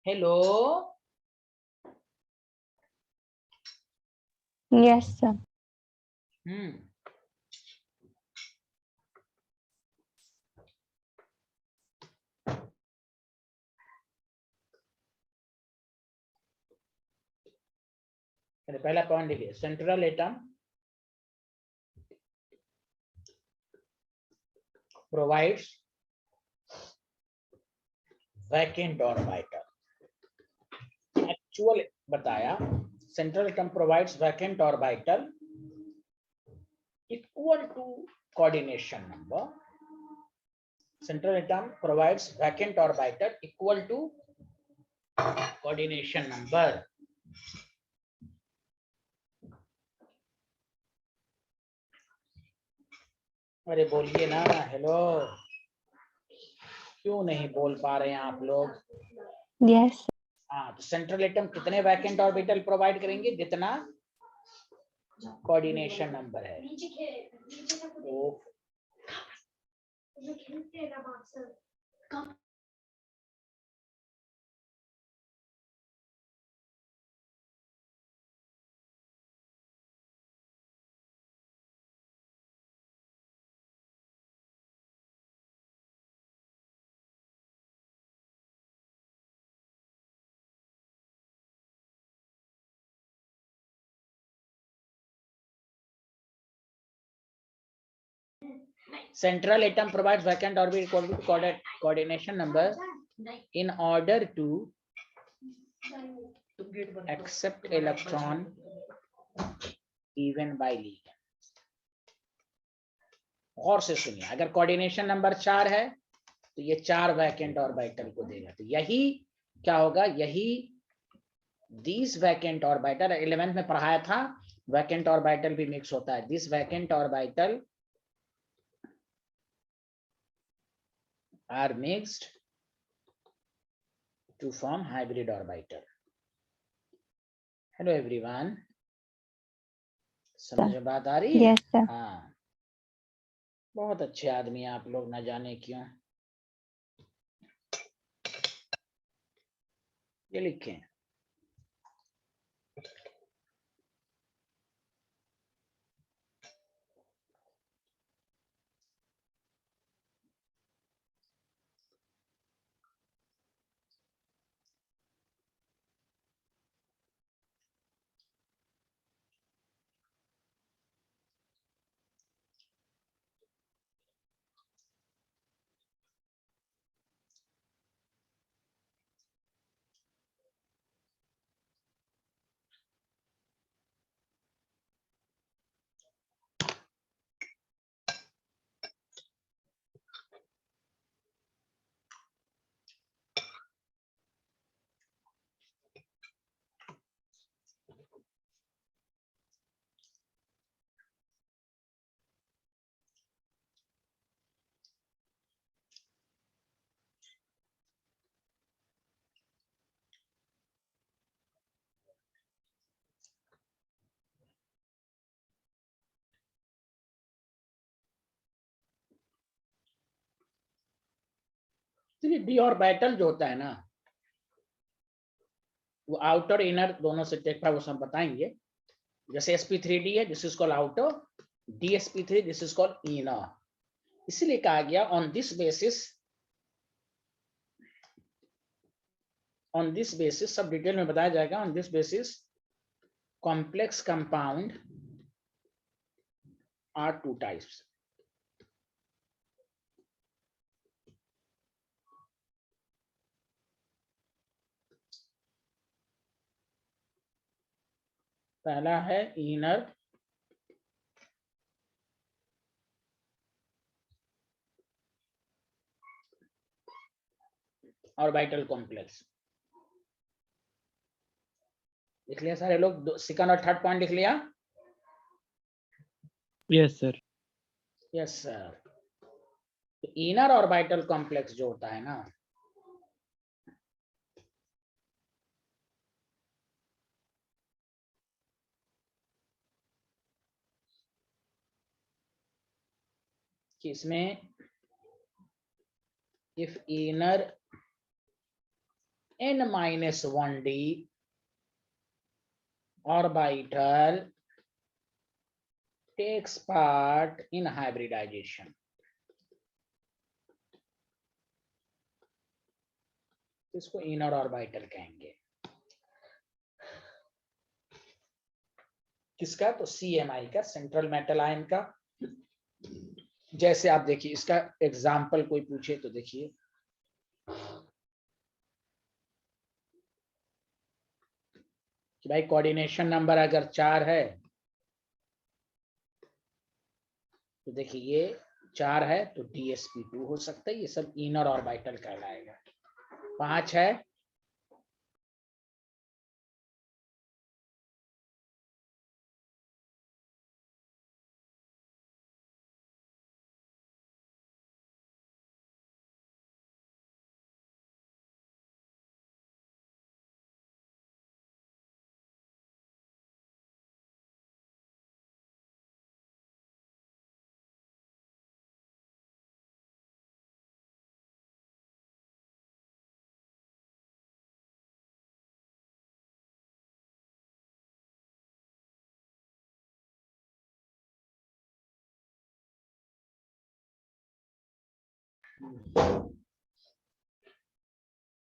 Hello, Yes, sir. पहला पॉइंट देखिए, central atom provides vacant orbital. Actual बताया central atom provides vacant orbital equal to coordination number. Central atom provides vacant orbital equal to coordination number. अरे बोलिए ना, हेलो, क्यों नहीं बोल पा रहे हैं आप लोग? Yes. हाँ, तो सेंट्रल एटम कितने वैकेंट ऑर्बिटल प्रोवाइड करेंगे? जितना कोऑर्डिनेशन नंबर है। तो central atom provides vacant orbit equal to coordination number in order to accept electron even by ligand. गौर से सुनिए, अगर कोऑर्डिनेशन नंबर 4 है तो ये 4 वैकेंट ऑर्बिटल को देगा। तो यही क्या होगा, यही दिस वैकेंट ऑर्बिटल 11th में पढ़ाया था, वैकेंट ऑर्बिटल भी मिक्स होता है। This vacant orbital are mixed to form hybrid orbital. Hello everyone, समझ में बात आ रही है? Yes, sir. हाँ, बहुत अच्छे आदमी आप लोग, ना जाने क्यों। ये लिखें, डी ऑर्बिटल जो होता है ना, वो आउटर इनर दोनों से टेक है, वो सब बताएंगे। जैसे sp3d है, this is called outer, dsp3 this is called inner. इसलिए कहा गया ऑन दिस बेसिस सब डिटेल में बताया जाएगा। On this basis complex compound are 2 types. पहला है इनर ऑर्बिटल कॉम्प्लेक्स। लिख लिया सारे लोग? सेकंड और थर्ड पॉइंट लिख लिया? Yes sir. Yes sir. तो इनर ऑर्बिटल कॉम्प्लेक्स जो होता है ना, कि इसमें if inner n-1d orbital takes part in hybridization, इसको इनर ऑर्बिटल कहेंगे। किसका? तो CMI का, सेंट्रल मेटल आयन का। जैसे आप देखिए, इसका एग्जाम्पल कोई पूछे तो देखिए, कि भाई कोऑर्डिनेशन नंबर अगर 4 है तो देखिए ये 4 है तो DsP2 हो सकता है, ये सब इनर ऑर्बिटल कहलाएगा। 5 है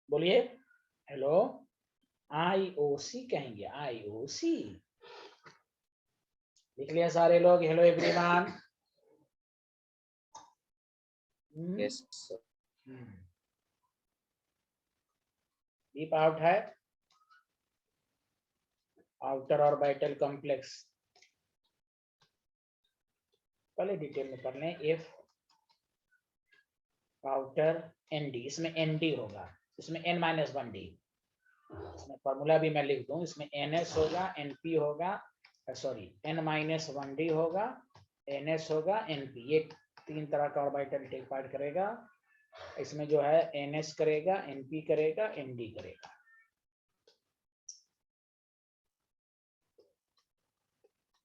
बोलिए, हेलो, IOC कहेंगे, IOC लिख लिया सारे लोग, hello everyone. Yes, sir. Deep out है आउटर ऑर्बिटल कॉम्प्लेक्स, पहले डिटेल में कर लें। इफ आउटर ND, इसमें ND होगा, इसमें N-1D, इसमें फॉर्मूला भी मैं लिख दूं, इसमें NS होगा, NP होगा, सॉरी N-1D होगा, NS होगा, NP, ये 3 तरह का ऑर्बिटल टेक पार्ट करेगा। इसमें जो है NS करेगा, NP करेगा, ND करेगा।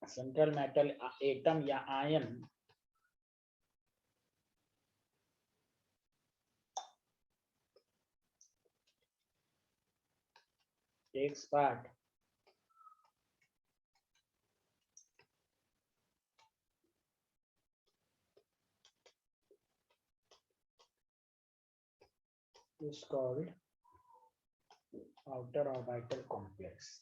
सेंट्रल मेटल एटम या ion takes part is called outer orbital complex.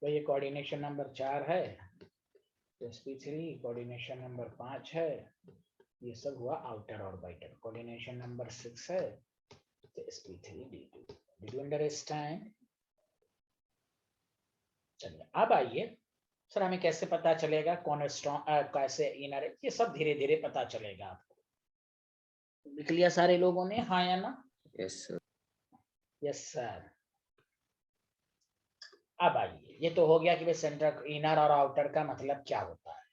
तो ये कोऑर्डिनेशन नंबर 4 है, sp3, कोऑर्डिनेशन नंबर 5 है, ये सब हुआ आउटर ऑर्बिटल। कोऑर्डिनेशन नंबर 6 है तो sp3d2। Did you understand? चलिए अब आइए, सर हमें कैसे पता चलेगा कौन स्ट्रॉन्ग कैसे इनर है, ये सब धीरे धीरे पता चलेगा आपको। लिख लिया सारे लोगों ने, हाँ या ना? Yes, sir. Yes sir. अब आइए, ये तो हो गया कि भाई सेंटर इनर और आउटर का मतलब क्या होता है।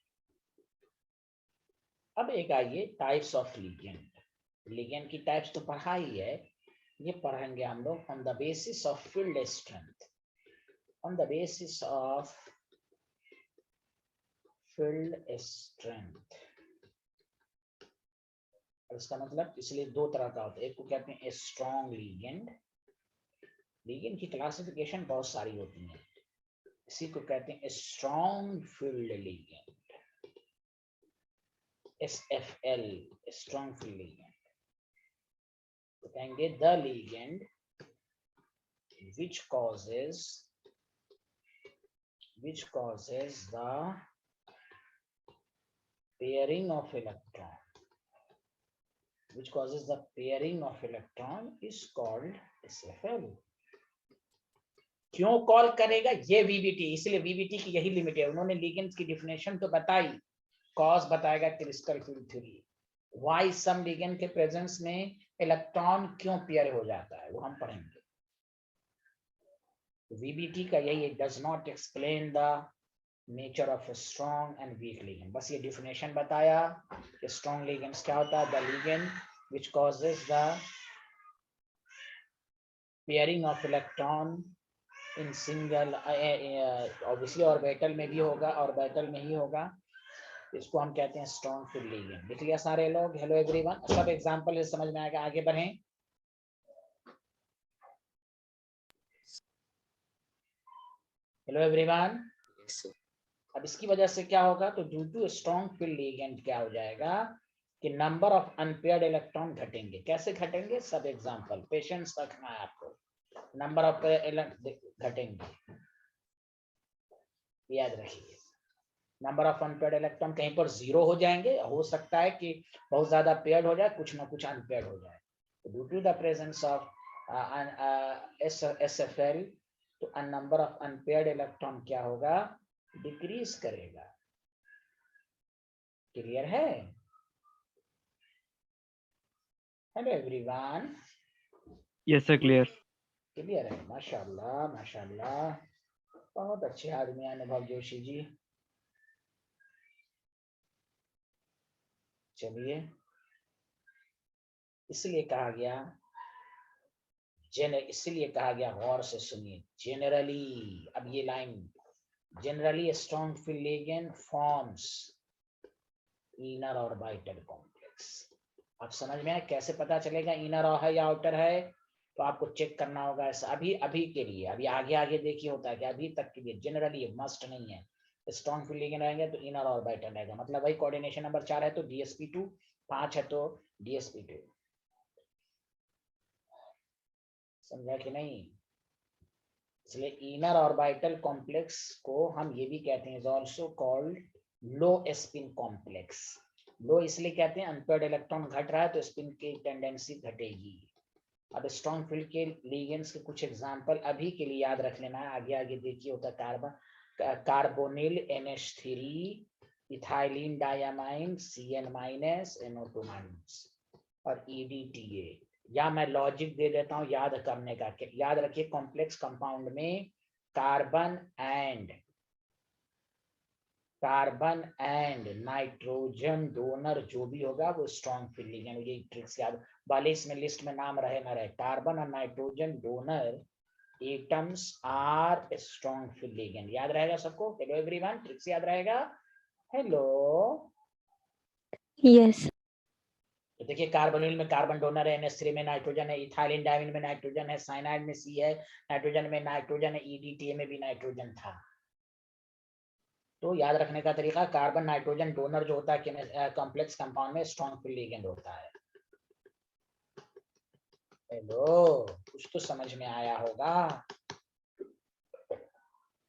अब एक आइए टाइप्स ऑफ लिगेंड। लिगेंड की टाइप्स तो पढ़ा ही है, ये पढ़ेंगे हम लोग on the basis of field strength, on the basis of field strength. इसका मतलब इसलिए 2 तरह का होता है, एक को कहते हैं स्ट्रॉन्ग लिगेंड। लिगेंड की क्लासिफिकेशन बहुत सारी होती है, इसी को कहते हैं strong field ligand, SFL, strong field ligand. तो कहेंगे the ligand which causes the pairing of electron, which causes the pairing of electron is called SFL। क्यों कॉल करेगा ये VBT, इसलिए VBT की यही लिमिट है, उन्होंने लिगेंड्स की डिफिनेशन तो बताई, कॉज बताएगा crystal field theory, why some ligand के प्रेजेंस में इलेक्ट्रॉन क्यों पेयर हो जाता है वो हम पढ़ेंगे। VBT का यही है, does not explain the nature of a strong and week ligand, बस ये डिफिनेशन बताया कि स्ट्रॉन्ग लिगेंड्स क्या होता है, the ligand which causes the pairing of electron in single, obviously orbital में भी होगा, ऑर्बिटल में ही होगा, इसको हम कहते हैं स्ट्रॉन्ग फील्ड लिगेंड। लिख लिया सारे लोग, हेलो एवरीवन, सब एग्जांपल समझ में आएगा, आगे बढ़ें। Hello everyone. Yes, sir. अब इसकी वजह से क्या होगा, तो due to strong field ligand क्या हो जाएगा, कि नंबर ऑफ अनपेयर्ड इलेक्ट्रॉन घटेंगे। कैसे घटेंगे? सब एग्जांपल, पेशेंस रखना है आपको। नंबर ऑफ घटेंगे, याद रखिए। नंबर ऑफ अनपेयर्ड इलेक्ट्रॉन कहीं पर 0 हो जाएंगे, हो सकता है कि बहुत ज्यादा पेयर्ड हो जाए, कुछ ना कुछ अनपेयर्ड हो जाए। Due to the presence of SFL, तो नंबर ऑफ अनपेयर्ड इलेक्ट्रॉन क्या होगा? डिक्रीज करेगा। क्लियर है? Hello everyone. Yes sir, clear. Clear है? माशाल्लाह माशाल्लाह, बहुत अच्छे आदमी हैं अनुभव जोशी जी। चलिए, इसलिए कहा गया इसलिए कहा गया, गौर से सुनिए, जनरली, अब ये line, generally strong field ligand forms inner orbital complex. अब समझ में आया कैसे पता चलेगा इनर है या आउटर है? तो आपको चेक करना होगा ऐसा। अभी के लिए, अभी आगे आगे देखिए होता है कि अभी तक के लिए जनरली मस्ट नहीं है। स्ट्रॉन्ग फील्ड लिगेंड रहेंगे तो इनर ऑर्बिटल रहेगा, मतलब वही कोऑर्डिनेशन नंबर 4 है तो DsP2, 5 है तो DsP2। समझा कि नहीं? इसलिए इनर ऑर्बिटल कॉम्प्लेक्स को हम ये भी कहते हैं, is also called low spin complex. Low इसलिए कहते हैं अनपेयर्ड इलेक्ट्रॉन घट रहा है तो स्पिन की टेंडेंसी घटेगी। अब स्ट्रॉन्ग फील्ड के लिगेंड्स के कुछ एग्जांपल अभी के लिए याद रख लेना है, आगे आगे देखिए होता है carbonyl NH3, ethylene diamine CN-, NO2- और EDTA। या मैं लॉजिक दे देता हूं याद करने का। याद रखिए, कॉम्प्लेक्स कंपाउंड में कार्बन एंड नाइट्रोजन डोनर जो भी होगा वो स्ट्रॉन्ग फील्ड लिगेंड। ये ट्रिक्स याद, भले इसमें लिस्ट में नाम रहे ना रहे, कार्बन और nitrogen donor atoms are strong field ligand. याद रहेगा सबको? हेलो एवरीवन, ट्रिक्स याद रहेगा? Hello, Yes. तो देखिए, कार्बोनिल में कार्बन डोनर है, NH3 में नाइट्रोजन है, इथाइलिन डाइमिन में नाइट्रोजन है, साइनाइड में C है, नाइट्रोजन में नाइट्रोजन है, EDTA में भी नाइट्रोजन था। तो याद रखने का तरीका, कार्बन नाइट्रोजन डोनर जो होता है कॉम्प्लेक्स कंपाउंड में स्ट्रॉन्ग फील्ड लिगेंड होता है। हेलो, कुछ तो समझ में आया होगा?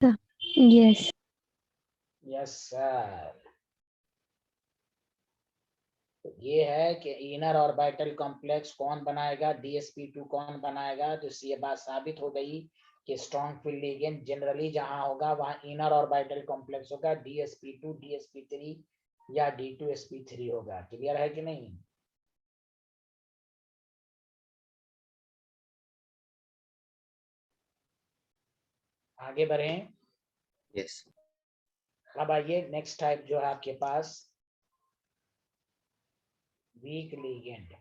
Yes. Yes sir. तो ये है कि इनर ऑर्बिटल कॉम्प्लेक्स कौन बनाएगा, DsP2 कौन बनाएगा। तो इससे ये बात साबित हो गई कि स्ट्रॉन्ग फील्ड लिगेंड जनरली जहां होगा वहां इनर ऑर्बिटल कॉम्प्लेक्स होगा, DsP2, DsP3 या D2sp3 होगा। क्लियर है कि नहीं? आगे बढ़ें। यस। अब आइए नेक्स्ट टाइप जो है आपके पास, वीक लिगेंड।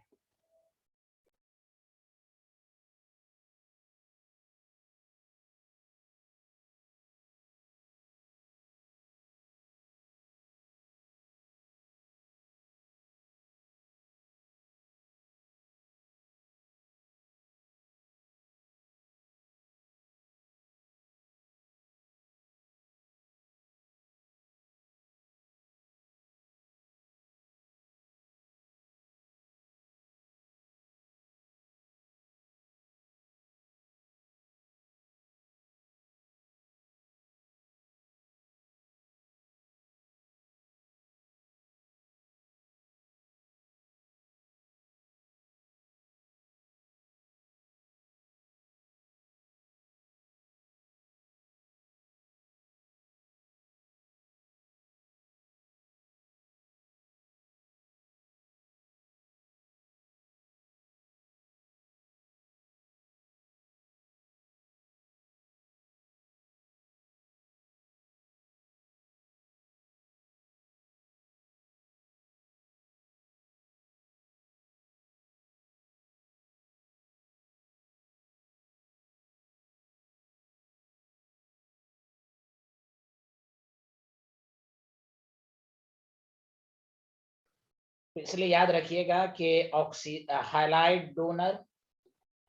इसलिए याद रखिएगा कि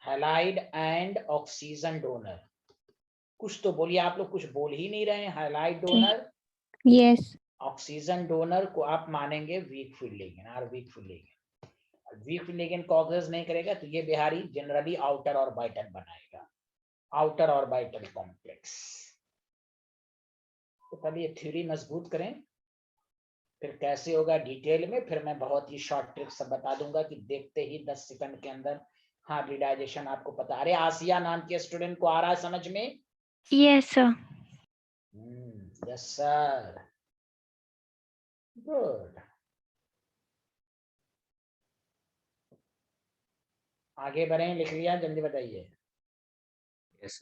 हैलाइड एंड ऑक्सीजन डोनर। कुछ तो बोलिए, आप लोग कुछ बोल ही नहीं रहे हैं। Halide donor, Yes. Oxygen donor को आप मानेंगे वीक फील्ड लिगेंड और weak field ligand, weak field ligand कोऑक्सिडाइज नहीं करेगा तो ये बिहारी जनरली आउटर ऑर्बिटल बनाएगा, आउटर ऑर्बिटल कॉम्प्लेक्स। तो पहले ये थ्योरी मजबूत करें, फिर कैसे होगा डिटेल में, फिर मैं बहुत ही शॉर्ट ट्रिक सब बता दूंगा कि देखते ही 10 सेकंड के अंदर हाइब्रिडाइजेशन आपको पता। अरे आसिया नाम के स्टूडेंट को आ रहा है समझ में? Yes, sir. Yes sir, good. आगे बढ़े, लिख लिया, जल्दी बताइए। Yes.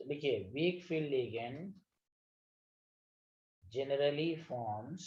देखिए, week field ligand generally forms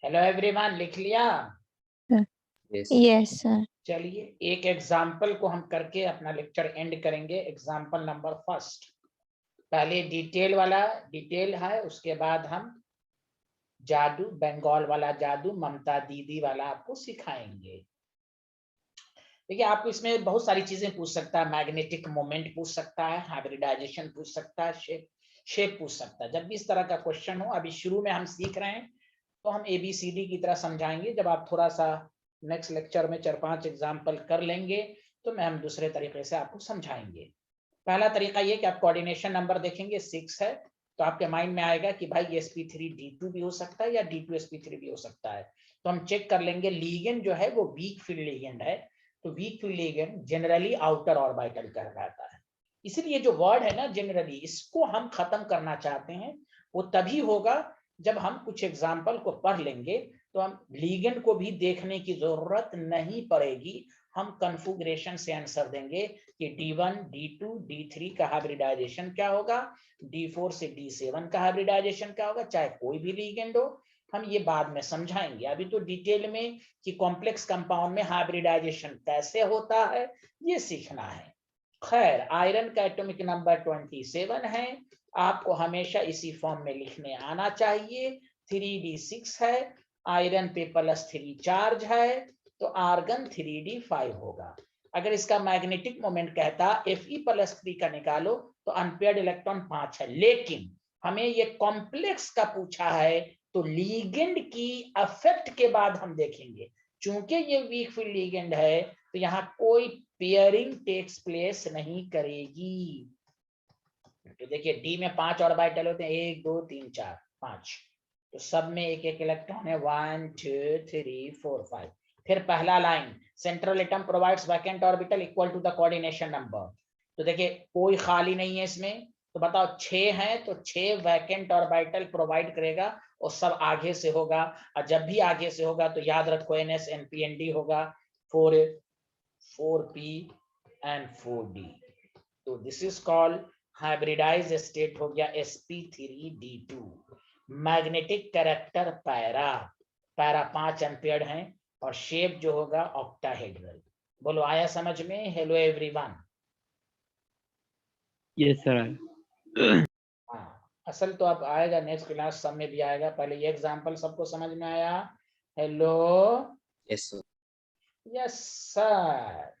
hello everyone, लिख लिया? Yes. Yes, sir. चलिए एक एग्जाम्पल को हम करके अपना लेक्चर एंड करेंगे। एग्जाम्पल नंबर फर्स्ट, पहले डिटेल वाला डिटेल है, उसके बाद हम जादू, बंगाल वाला जादू, ममता दीदी वाला आपको सिखाएंगे। देखिए, आपको इसमें बहुत सारी चीजें पूछ सकता है, मैग्नेटिक मोमेंट पूछ सकता है, हाइब्रिडाइजेशन पूछ सकता है, शेप पूछ सकता है। जब भी इस तरह का क्वेश्चन हो, अभी शुरू में हम सीख रहे हैं तो हम ABCD की तरह समझाएंगे। जब आप थोड़ा सा नेक्स्ट लेक्चर में 4-5 एग्जाम्पल कर लेंगे तो मैं हम दूसरे तरीके से आपको समझाएंगे। पहला तरीका ये कि आप कोऑर्डिनेशन नंबर देखेंगे 6 है तो आपके माइंड में आएगा कि भाई sp3d2 भी हो सकता है या d2sp3 भी हो सकता है। तो हम चेक कर लेंगे, लीगेंड जो है वो वीक फील्ड लीगेंड है, तो weak field ligand generally outer orbital कर रहता है। इसलिए जो वर्ड है ना जनरली, इसको हम खत्म करना चाहते हैं, वो तभी होगा जब हम कुछ एग्जाम्पल को पढ़ लेंगे तो हम लीगेंड को भी देखने की जरूरत नहीं पड़ेगी। हम कन्फिगरेशन से आंसर देंगे कि D1, D2, D3 का हाइब्रिडाइजेशन क्या होगा, D4 से D7 का हाइब्रिडाइजेशन क्या होगा, चाहे कोई भी लीगेंड हो। हम ये बाद में समझाएंगे, अभी तो डिटेल में कि कॉम्प्लेक्स कंपाउंड में हाइब्रिडाइजेशन कैसे होता है ये सीखना है। खैर, आयरन का एटॉमिक नंबर 27 है, आपको हमेशा इसी फॉर्म में लिखने आना चाहिए। 3d6 है, आयरन पे +3 चार्ज है, तो आर्गन 3d5 होगा। अगर इसका मैग्नेटिक मोमेंट कहता Fe+3 का निकालो तो अनपेयर्ड इलेक्ट्रॉन 5 है, लेकिन हमें ये कॉम्प्लेक्स का पूछा है तो लीगेंड की अफेक्ट के बाद हम देखेंगे। चूंकि ये वीक फील्ड लीगेंड है तो यहाँ कोई पेयरिंग टेक्स प्लेस नहीं करेगी। तो देखिए डी में 5 ऑर्बिटल होते हैं, 1 2 3 4 5, तो सब में एक एक इलेक्ट्रॉन है, 1 2 3 4 5। फिर पहला line, central atom provides vacant orbital equal to the coordination number. तो देखिए कोई खाली नहीं है इसमें, तो बताओ 6 है तो 6 वैकेंट ऑर्बिटल प्रोवाइड करेगा और सब आगे से होगा। और जब भी आगे से होगा तो याद रखो NS NP होगा, 4p and 4d। तो this is called hybridise state हो गया sp3d2। Magnetic character para, para 5 ampere है और शेप जो होगा ऑक्टाहेड्रल। बोलो आया समझ में? Hello everyone. Yes, sir. हाँ, असल तो अब आएगा नेक्स्ट क्लास, सब में भी आएगा, पहले ये एग्जांपल सबको समझ में आया? Hello Yes, sir. Yes sir.